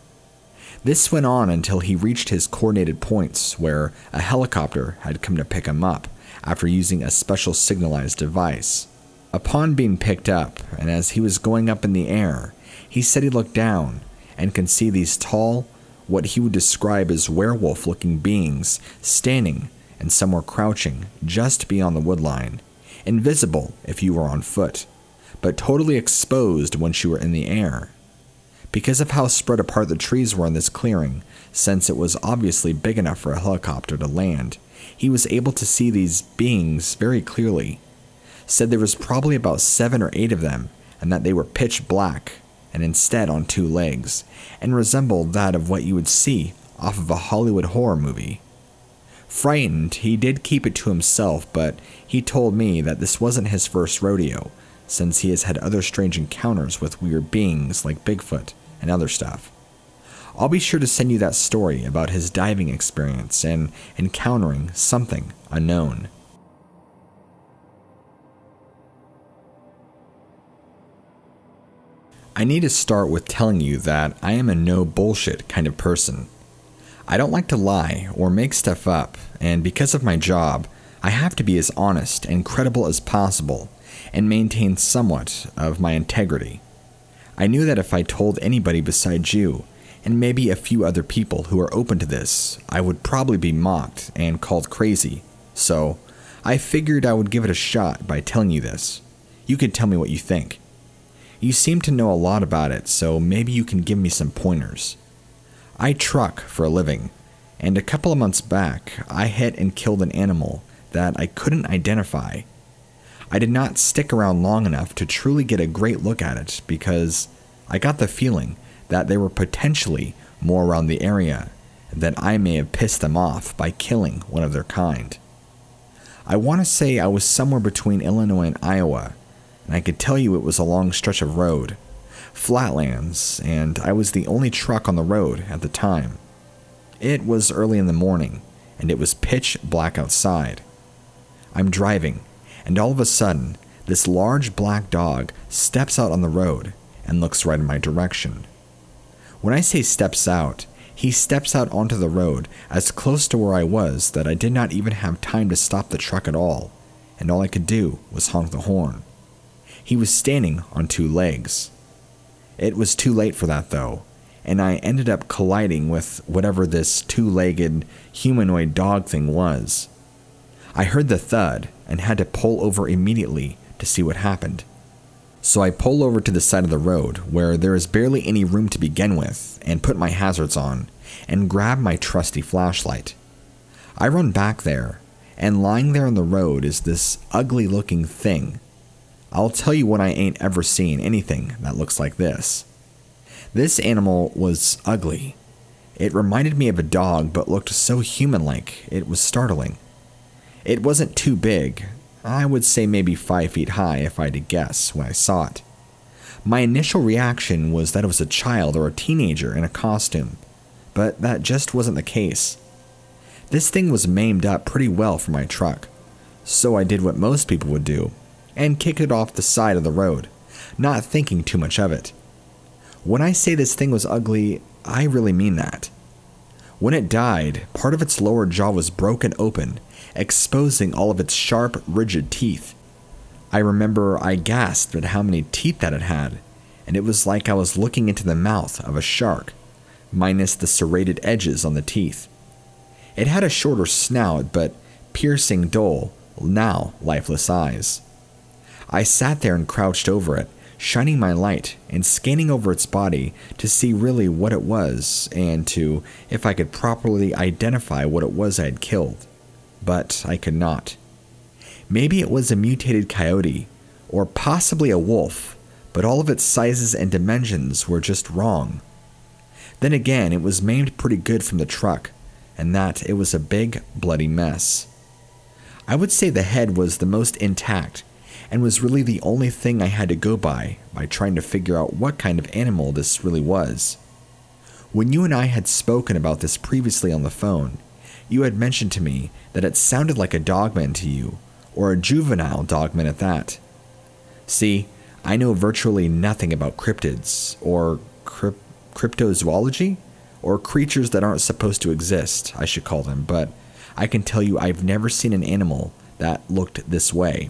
This went on until he reached his coordinated points where a helicopter had come to pick him up after using a special signalized device. Upon being picked up, and as he was going up in the air, he said he looked down and could see these tall, what he would describe as werewolf-looking beings standing and some were crouching just beyond the woodline, invisible if you were on foot, but totally exposed once you were in the air. Because of how spread apart the trees were in this clearing, since it was obviously big enough for a helicopter to land, he was able to see these beings very clearly. Said there was probably about 7 or 8 of them, and that they were pitch black, and instead on 2 legs, and resembled that of what you would see off of a Hollywood horror movie. Frightened, he did keep it to himself, but he told me that this wasn't his first rodeo, since he has had other strange encounters with weird beings like Bigfoot and other stuff. I'll be sure to send you that story about his diving experience and encountering something unknown. I need to start with telling you that I am a no bullshit kind of person. I don't like to lie or make stuff up, and because of my job, I have to be as honest and credible as possible and maintain somewhat of my integrity. I knew that if I told anybody besides you, and maybe a few other people who are open to this, I would probably be mocked and called crazy, so I figured I would give it a shot by telling you this. You can tell me what you think. You seem to know a lot about it, so maybe you can give me some pointers. I truck for a living, and a couple of months back, I hit and killed an animal that I couldn't identify. I did not stick around long enough to truly get a great look at it because I got the feeling that there were potentially more around the area, and that I may have pissed them off by killing one of their kind. I want to say I was somewhere between Illinois and Iowa, and I could tell you it was a long stretch of road, flatlands, and I was the only truck on the road at the time. It was early in the morning, and it was pitch black outside. I'm driving, and all of a sudden, this large black dog steps out on the road and looks right in my direction. When I say steps out, he steps out onto the road as close to where I was that I did not even have time to stop the truck at all, and all I could do was honk the horn. He was standing on 2 legs. It was too late for that though, and I ended up colliding with whatever this 2-legged humanoid dog thing was. I heard the thud and had to pull over immediately to see what happened. So I pull over to the side of the road where there is barely any room to begin with and put my hazards on and grab my trusty flashlight. I run back there, and lying there on the road is this ugly looking thing. I'll tell you when I ain't ever seen anything that looks like this. This animal was ugly. It reminded me of a dog but looked so human-like it was startling. It wasn't too big. I would say maybe 5 feet high if I had to guess when I saw it. My initial reaction was that it was a child or a teenager in a costume, but that just wasn't the case. This thing was maimed up pretty well for my truck, so I did what most people would do, and kicked it off the side of the road, not thinking too much of it. When I say this thing was ugly, I really mean that. When it died, part of its lower jaw was broken open, exposing all of its sharp, rigid teeth. I remember I gasped at how many teeth that it had, and it was like I was looking into the mouth of a shark, minus the serrated edges on the teeth. It had a shorter snout, but piercing, dull, now lifeless eyes. I sat there and crouched over it, shining my light and scanning over its body to see really what it was and to if I could properly identify what it was I had killed. But I could not. Maybe it was a mutated coyote, or possibly a wolf, but all of its sizes and dimensions were just wrong. Then again, it was maimed pretty good from the truck, and that it was a big, bloody mess. I would say the head was the most intact, and was really the only thing I had to go by trying to figure out what kind of animal this really was. When you and I had spoken about this previously on the phone, you had mentioned to me that it sounded like a Dogman to you, or a juvenile Dogman at that. See, I know virtually nothing about cryptids, or cryptozoology, or creatures that aren't supposed to exist, I should call them, but I can tell you I've never seen an animal that looked this way.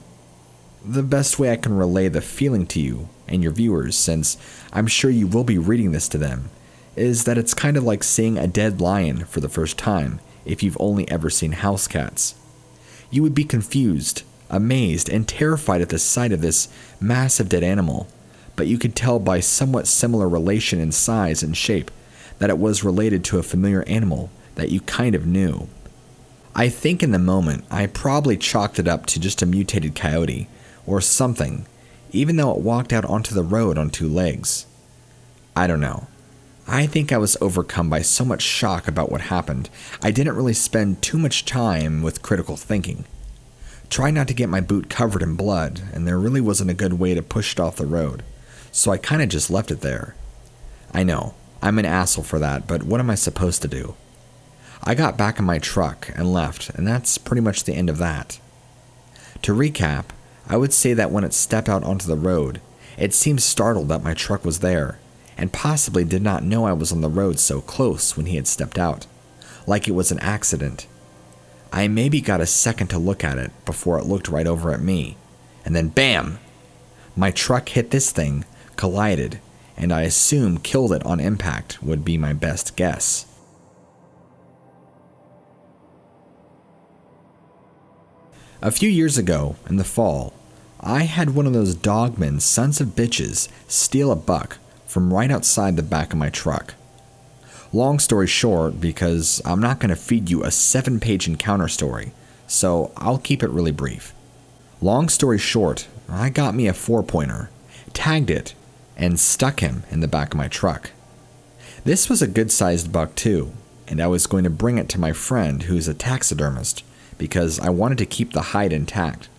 The best way I can relay the feeling to you and your viewers, since I'm sure you will be reading this to them, is that it's kind of like seeing a dead lion for the first time if you've only ever seen house cats. You would be confused, amazed, and terrified at the sight of this massive dead animal, but you could tell by somewhat similar relation in size and shape that it was related to a familiar animal that you kind of knew. I think in the moment I probably chalked it up to just a mutated coyote or something, even though it walked out onto the road on two legs. I don't know. I think I was overcome by so much shock about what happened, I didn't really spend too much time with critical thinking. Tried not to get my boot covered in blood, and there really wasn't a good way to push it off the road, so I kinda just left it there. I know, I'm an asshole for that, but what am I supposed to do? I got back in my truck and left, and that's pretty much the end of that. To recap, I would say that when it stepped out onto the road, it seemed startled that my truck was there, and possibly did not know I was on the road so close when he had stepped out, like it was an accident. I maybe got a second to look at it before it looked right over at me, and then BAM! My truck hit this thing, collided, and I assume killed it on impact would be my best guess. A few years ago, in the fall, I had one of those Dogman sons of bitches steal a buck from right outside the back of my truck. Long story short, because I'm not going to feed you a 7-page encounter story, so I'll keep it really brief. Long story short, I got me a 4-pointer, tagged it, and stuck him in the back of my truck. This was a good-sized buck too, and I was going to bring it to my friend who's a taxidermist, because I wanted to keep the hide intact.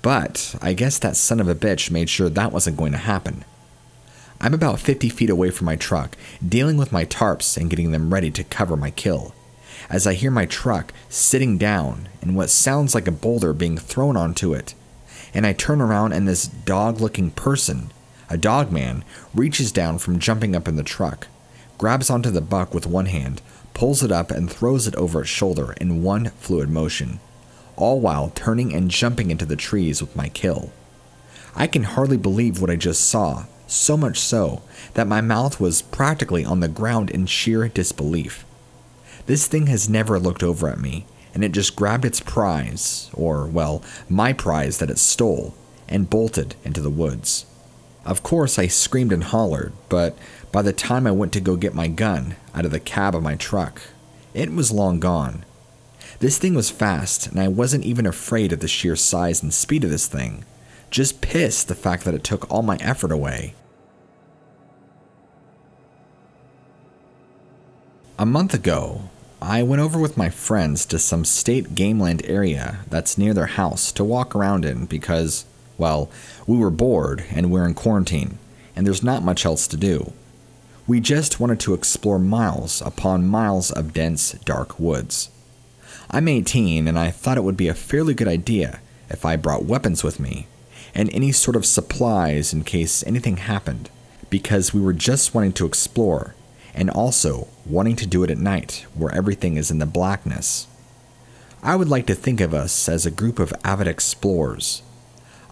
But I guess that son of a bitch made sure that wasn't going to happen. I'm about 50 feet away from my truck, dealing with my tarps and getting them ready to cover my kill, as I hear my truck sitting down and what sounds like a boulder being thrown onto it, and I turn around and this dog-looking person, a dogman, reaches down from jumping up in the truck, grabs onto the buck with one hand, pulls it up and throws it over its shoulder in one fluid motion, all while turning and jumping into the trees with my kill. I can hardly believe what I just saw, so much so that my mouth was practically on the ground in sheer disbelief. This thing has never looked over at me, and it just grabbed its prize, or, well, my prize that it stole, and bolted into the woods. Of course, I screamed and hollered, but by the time I went to go get my gun out of the cab of my truck, it was long gone. This thing was fast, and I wasn't even afraid of the sheer size and speed of this thing, just pissed the fact that it took all my effort away. A month ago, I went over with my friends to some state gameland area that's near their house to walk around in because, well, we were bored and we're in quarantine, and there's not much else to do. We just wanted to explore miles upon miles of dense, dark woods. I'm 18, and I thought it would be a fairly good idea if I brought weapons with me, and any sort of supplies in case anything happened, because we were just wanting to explore, and also wanting to do it at night, where everything is in the blackness. I would like to think of us as a group of avid explorers.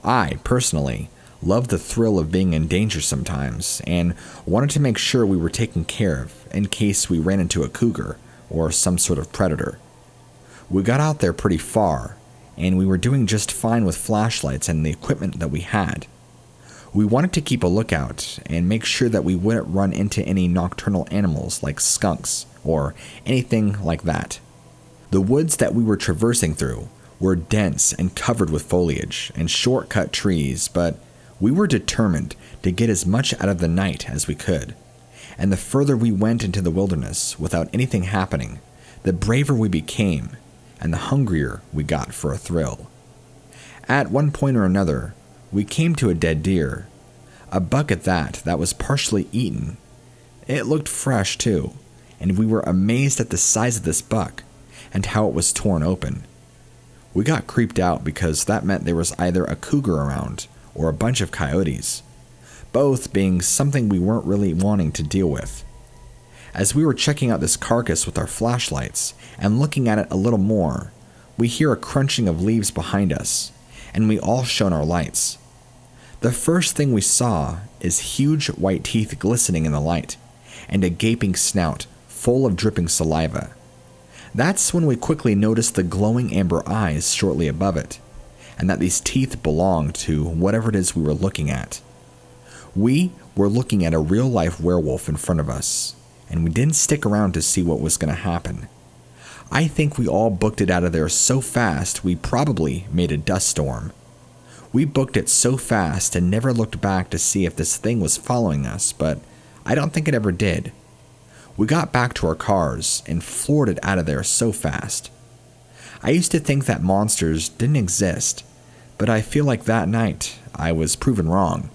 I, personally, loved the thrill of being in danger sometimes, and wanted to make sure we were taken care of in case we ran into a cougar or some sort of predator. We got out there pretty far, and we were doing just fine with flashlights and the equipment that we had. We wanted to keep a lookout and make sure that we wouldn't run into any nocturnal animals like skunks or anything like that. The woods that we were traversing through were dense and covered with foliage and shortcut trees, but we were determined to get as much out of the night as we could. And the further we went into the wilderness without anything happening, the braver we became and the hungrier we got for a thrill. At one point or another, we came to a dead deer, a buck at that was partially eaten. It looked fresh too, and we were amazed at the size of this buck and how it was torn open. We got creeped out because that meant there was either a cougar around or a bunch of coyotes, both being something we weren't really wanting to deal with. As we were checking out this carcass with our flashlights and looking at it a little more, we hear a crunching of leaves behind us, and we all shone our lights. The first thing we saw is huge white teeth glistening in the light, and a gaping snout full of dripping saliva. That's when we quickly noticed the glowing amber eyes shortly above it, and that these teeth belonged to whatever it is we were looking at. We were looking at a real-life werewolf in front of us, and we didn't stick around to see what was going to happen. I think we all booked it out of there so fast we probably made a dust storm. We booked it so fast and never looked back to see if this thing was following us, but I don't think it ever did. We got back to our cars and floored it out of there so fast. I used to think that monsters didn't exist, but I feel like that night I was proven wrong.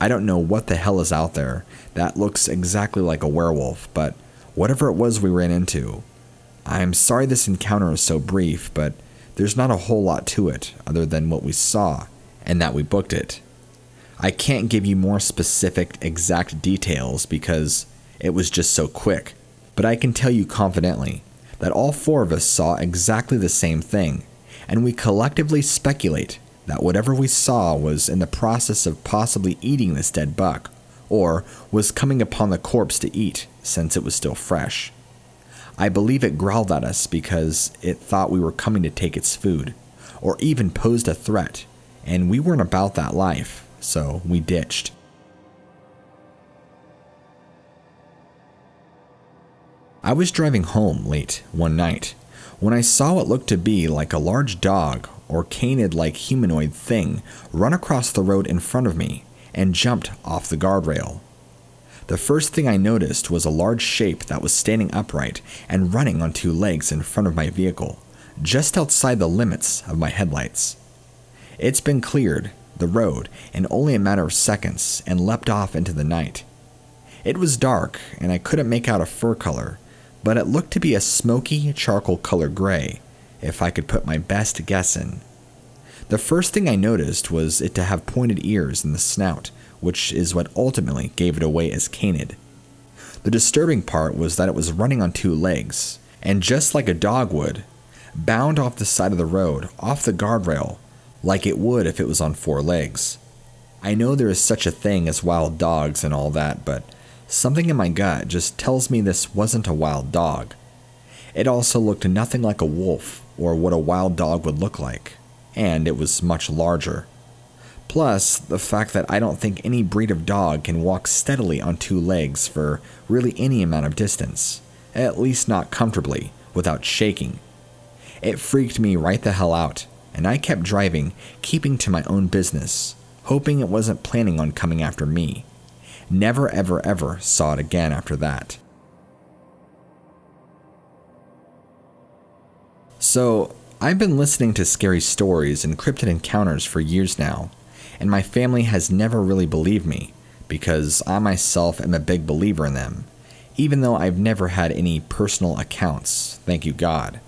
I don't know what the hell is out there that looks exactly like a werewolf, but whatever it was we ran into, I'm sorry this encounter is so brief, but there's not a whole lot to it other than what we saw and that we booked it. I can't give you more specific, exact details because it was just so quick, but I can tell you confidently that all four of us saw exactly the same thing, and we collectively speculate that whatever we saw was in the process of possibly eating this dead buck, or was coming upon the corpse to eat since it was still fresh. I believe it growled at us because it thought we were coming to take its food, or even posed a threat, and we weren't about that life, so we ditched. I was driving home late one night when I saw what looked to be like a large dog or canid-like humanoid thing run across the road in front of me and jumped off the guardrail. The first thing I noticed was a large shape that was standing upright and running on two legs in front of my vehicle, just outside the limits of my headlights. It's been cleared, the road, in only a matter of seconds and leapt off into the night. It was dark and I couldn't make out a fur color, but it looked to be a smoky charcoal color gray, if I could put my best guess in. The first thing I noticed was it to have pointed ears in the snout, which is what ultimately gave it away as canid. The disturbing part was that it was running on two legs, and just like a dog would, bound off the side of the road, off the guardrail, like it would if it was on four legs. I know there is such a thing as wild dogs and all that, but something in my gut just tells me this wasn't a wild dog. It also looked nothing like a wolf or what a wild dog would look like, and it was much larger. Plus, the fact that I don't think any breed of dog can walk steadily on two legs for really any amount of distance, at least not comfortably, without shaking. It freaked me right the hell out, and I kept driving, keeping to my own business, hoping it wasn't planning on coming after me. Never ever ever saw it again after that. So, I've been listening to scary stories and cryptid encounters for years now, and my family has never really believed me, because I myself am a big believer in them, even though I've never had any personal accounts, thank you God.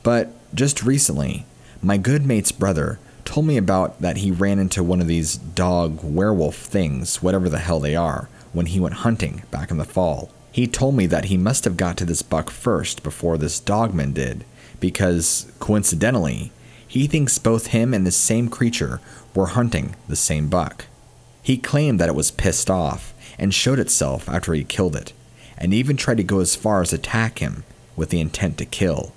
But just recently, my good mate's brother told me about that he ran into one of these dog werewolf things, whatever the hell they are, when he went hunting back in the fall. He told me that he must have got to this buck first before this Dogman did, because, coincidentally, he thinks both him and the same creature were hunting the same buck. He claimed that it was pissed off and showed itself after he killed it, and even tried to go as far as attack him with the intent to kill.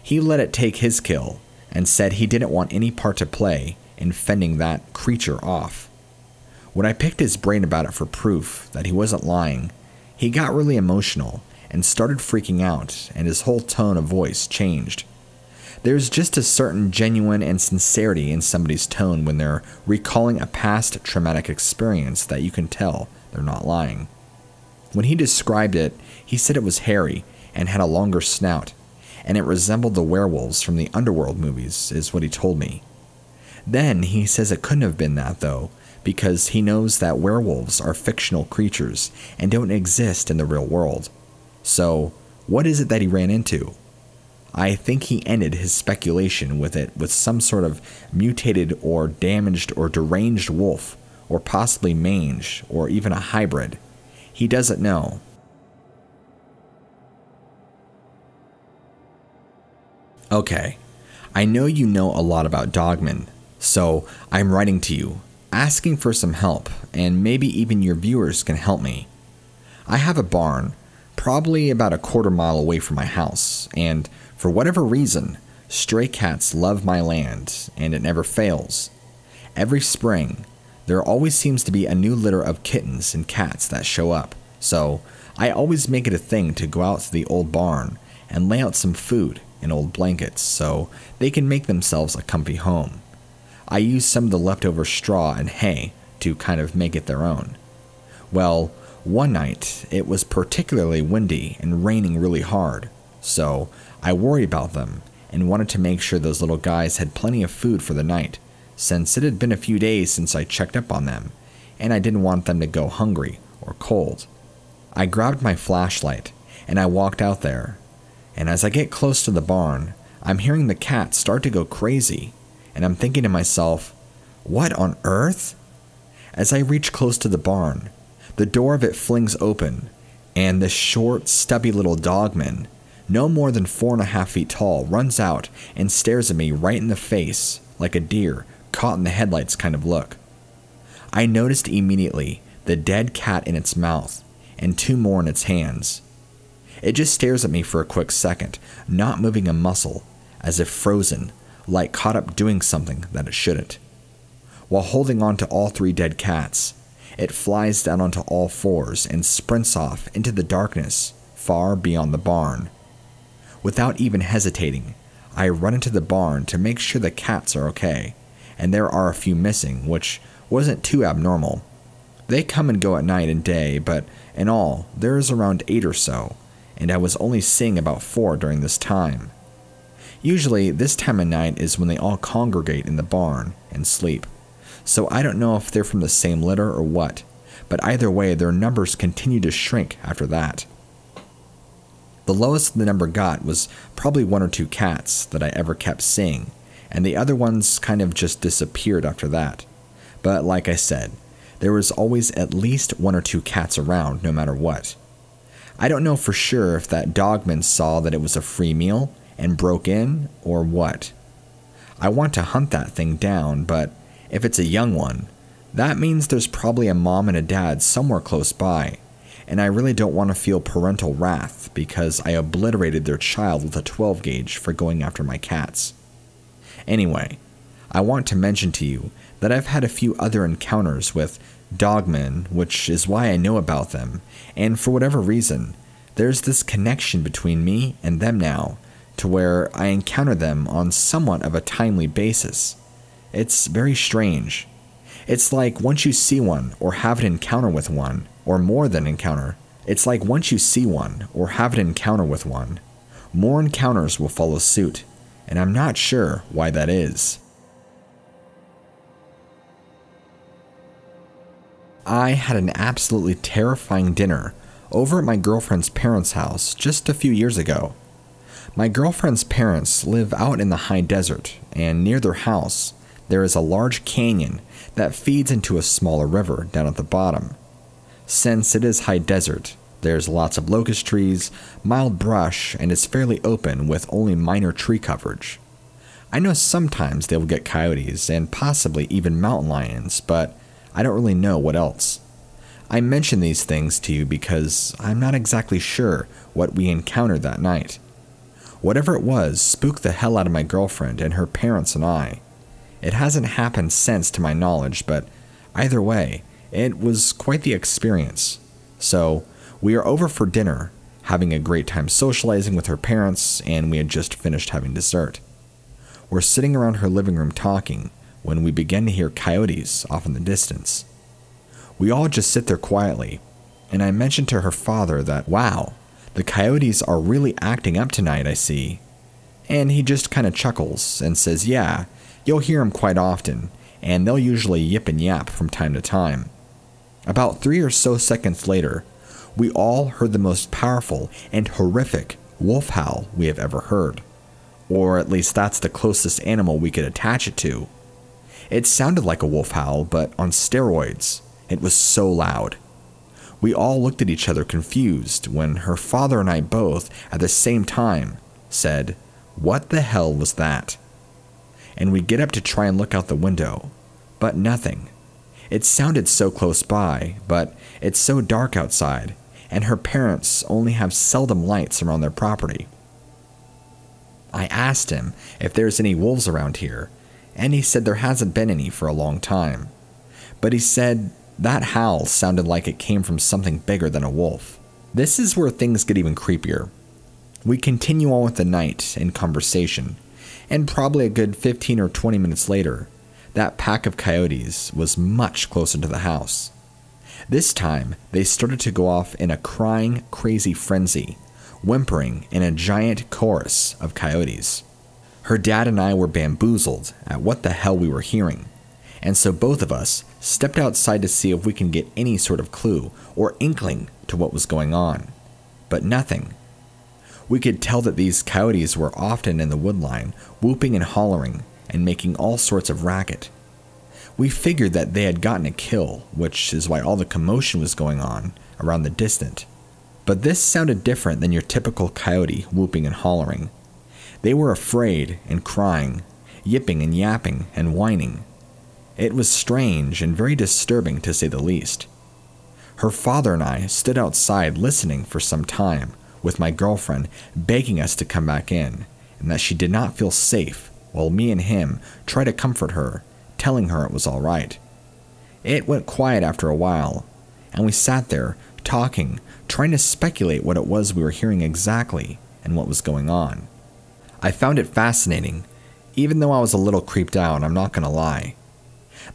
He let it take his kill and said he didn't want any part to play in fending that creature off. When I picked his brain about it for proof that he wasn't lying, he got really emotional and started freaking out, and his whole tone of voice changed. There's just a certain genuine and sincerity in somebody's tone when they're recalling a past traumatic experience that you can tell they're not lying. When he described it, he said it was hairy and had a longer snout, and it resembled the werewolves from the Underworld movies, is what he told me. Then he says it couldn't have been that though, because he knows that werewolves are fictional creatures and don't exist in the real world. So, what is it that he ran into? I think he ended his speculation with it with some sort of mutated or damaged or deranged wolf, or possibly mange, or even a hybrid. He doesn't know. Okay, I know you know a lot about Dogman, so I'm writing to you, asking for some help, and maybe even your viewers can help me. I have a barn, probably about a quarter-mile away from my house, and for whatever reason, stray cats love my land, and it never fails. Every spring, there always seems to be a new litter of kittens and cats that show up, so I always make it a thing to go out to the old barn and lay out some food and old blankets so they can make themselves a comfy home. I use some of the leftover straw and hay to kind of make it their own. Well, one night it was particularly windy and raining really hard, so I worried about them and wanted to make sure those little guys had plenty of food for the night, since it had been a few days since I checked up on them, and I didn't want them to go hungry or cold. I grabbed my flashlight and I walked out there, and as I get close to the barn, I'm hearing the cats start to go crazy, and I'm thinking to myself, what on earth? As I reach close to the barn, the door of it flings open, and this short, stubby little Dogman, no more than 4.5 feet tall, runs out and stares at me right in the face like a deer caught in the headlights kind of look. I noticed immediately the dead cat in its mouth and 2 more in its hands. It just stares at me for a quick second, not moving a muscle, as if frozen, like caught up doing something that it shouldn't. While holding on to all 3 dead cats, it flies down onto all 4s and sprints off into the darkness far beyond the barn. Without even hesitating, I run into the barn to make sure the cats are okay, and there are a few missing, which wasn't too abnormal. They come and go at night and day, but in all, there is around 8 or so, and I was only seeing about 4 during this time. Usually, this time of night is when they all congregate in the barn and sleep, so I don't know if they're from the same litter or what, but either way their numbers continue to shrink after that. The lowest the number got was probably 1 or 2 cats that I ever kept seeing, and the other ones kind of just disappeared after that. But like I said, there was always at least 1 or 2 cats around no matter what. I don't know for sure if that Dogman saw that it was a free meal and broke in or what. I want to hunt that thing down, but if it's a young one, that means there's probably a mom and a dad somewhere close by, and I really don't want to feel parental wrath because I obliterated their child with a 12 gauge for going after my cats. Anyway, I want to mention to you that I've had a few other encounters with Dogmen, which is why I know about them, and for whatever reason, there's this connection between me and them now, to where I encounter them on somewhat of a timely basis. It's very strange. It's like once you see one or have an encounter with one, or more than encounter, it's like once you see one or have an encounter with one, more encounters will follow suit, and I'm not sure why that is. I had an absolutely terrifying dinner over at my girlfriend's parents' house just a few years ago. My girlfriend's parents live out in the high desert, and near their house, there is a large canyon that feeds into a smaller river down at the bottom. Since it is high desert, there's lots of locust trees, mild brush, and it's fairly open with only minor tree coverage. I know sometimes they will get coyotes and possibly even mountain lions, but I don't really know what else. I mention these things to you because I'm not exactly sure what we encountered that night. Whatever it was spooked the hell out of my girlfriend and her parents and I. It hasn't happened since to my knowledge, but either way, it was quite the experience. So, we are over for dinner, having a great time socializing with her parents, and we had just finished having dessert. We're sitting around her living room talking when we begin to hear coyotes off in the distance. We all just sit there quietly, and I mentioned to her father that, wow, the coyotes are really acting up tonight, I see. And he just kind of chuckles and says, yeah, you'll hear them quite often, and they'll usually yip and yap from time to time. About 3 or so seconds later, we all heard the most powerful and horrific wolf howl we have ever heard. Or at least that's the closest animal we could attach it to. It sounded like a wolf howl, but on steroids. It was so loud. We all looked at each other confused when her father and I both, at the same time, said, "What the hell was that?" And we get up to try and look out the window, but nothing. It sounded so close by, but it's so dark outside, and her parents only have seldom lights around their property. I asked him if there's any wolves around here, and he said there hasn't been any for a long time. But he said that howl sounded like it came from something bigger than a wolf. This is where things get even creepier. We continue on with the night in conversation, and probably a good 15 or 20 minutes later, that pack of coyotes was much closer to the house. This time, they started to go off in a crying, crazy frenzy, whimpering in a giant chorus of coyotes. Her dad and I were bamboozled at what the hell we were hearing, and so both of us stepped outside to see if we can get any sort of clue or inkling to what was going on. But nothing. We could tell that these coyotes were often in the woodline, whooping and hollering and making all sorts of racket. We figured that they had gotten a kill, which is why all the commotion was going on around the distant. But this sounded different than your typical coyote whooping and hollering. They were afraid and crying, yipping and yapping and whining. It was strange and very disturbing to say the least. Her father and I stood outside listening for some time, with my girlfriend begging us to come back in, and that she did not feel safe, while me and him tried to comfort her, telling her it was all right. It went quiet after a while, and we sat there, talking, trying to speculate what it was we were hearing exactly and what was going on. I found it fascinating, even though I was a little creeped out, I'm not gonna lie.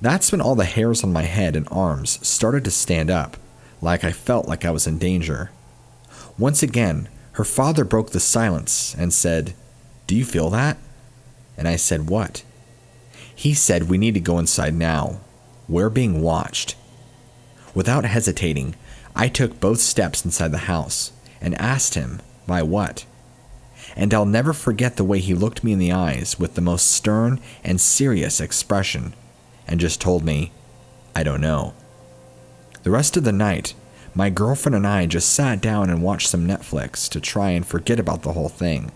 That's when all the hairs on my head and arms started to stand up, like I felt like I was in danger. Once again, her father broke the silence and said, "Do you feel that?" And I said, "What?" He said, "We need to go inside now. We're being watched." Without hesitating, I took both steps inside the house and asked him, by what? And I'll never forget the way he looked me in the eyes with the most stern and serious expression and just told me, "I don't know." The rest of the night, my girlfriend and I just sat down and watched some Netflix to try and forget about the whole thing.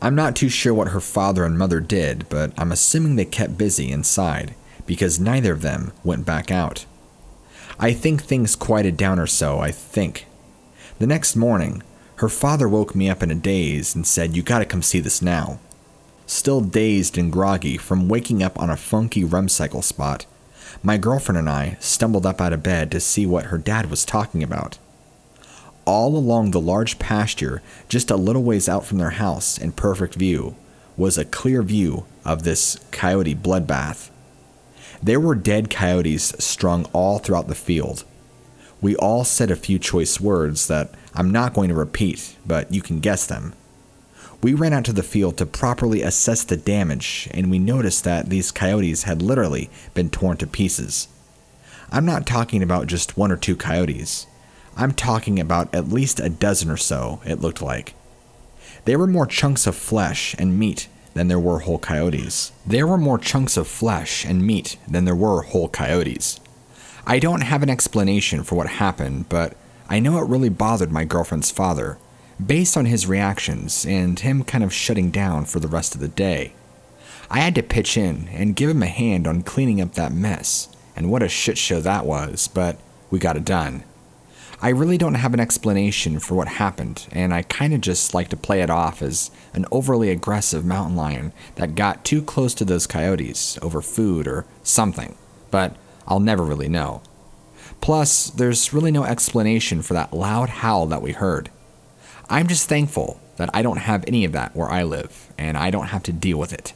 I'm not too sure what her father and mother did, but I'm assuming they kept busy inside because neither of them went back out. I think things quieted down or so, I think. The next morning, her father woke me up in a daze and said, "You gotta come see this now." Still dazed and groggy from waking up on a funky REM cycle spot, my girlfriend and I stumbled up out of bed to see what her dad was talking about. All along the large pasture, just a little ways out from their house in perfect view, was a clear view of this coyote bloodbath. There were dead coyotes strung all throughout the field. We all said a few choice words that I'm not going to repeat, but you can guess them. We ran out to the field to properly assess the damage, and we noticed that these coyotes had literally been torn to pieces. I'm not talking about just 1 or 2 coyotes. I'm talking about at least a dozen or so, it looked like. There were more chunks of flesh and meat than there were whole coyotes. I don't have an explanation for what happened, but I know it really bothered my girlfriend's father, based on his reactions and him kind of shutting down for the rest of the day. I had to pitch in and give him a hand on cleaning up that mess, and what a shit show that was, but we got it done. I really don't have an explanation for what happened, and I kinda just like to play it off as an overly aggressive mountain lion that got too close to those coyotes over food or something, but I'll never really know. Plus, there's really no explanation for that loud howl that we heard. I'm just thankful that I don't have any of that where I live, and I don't have to deal with it.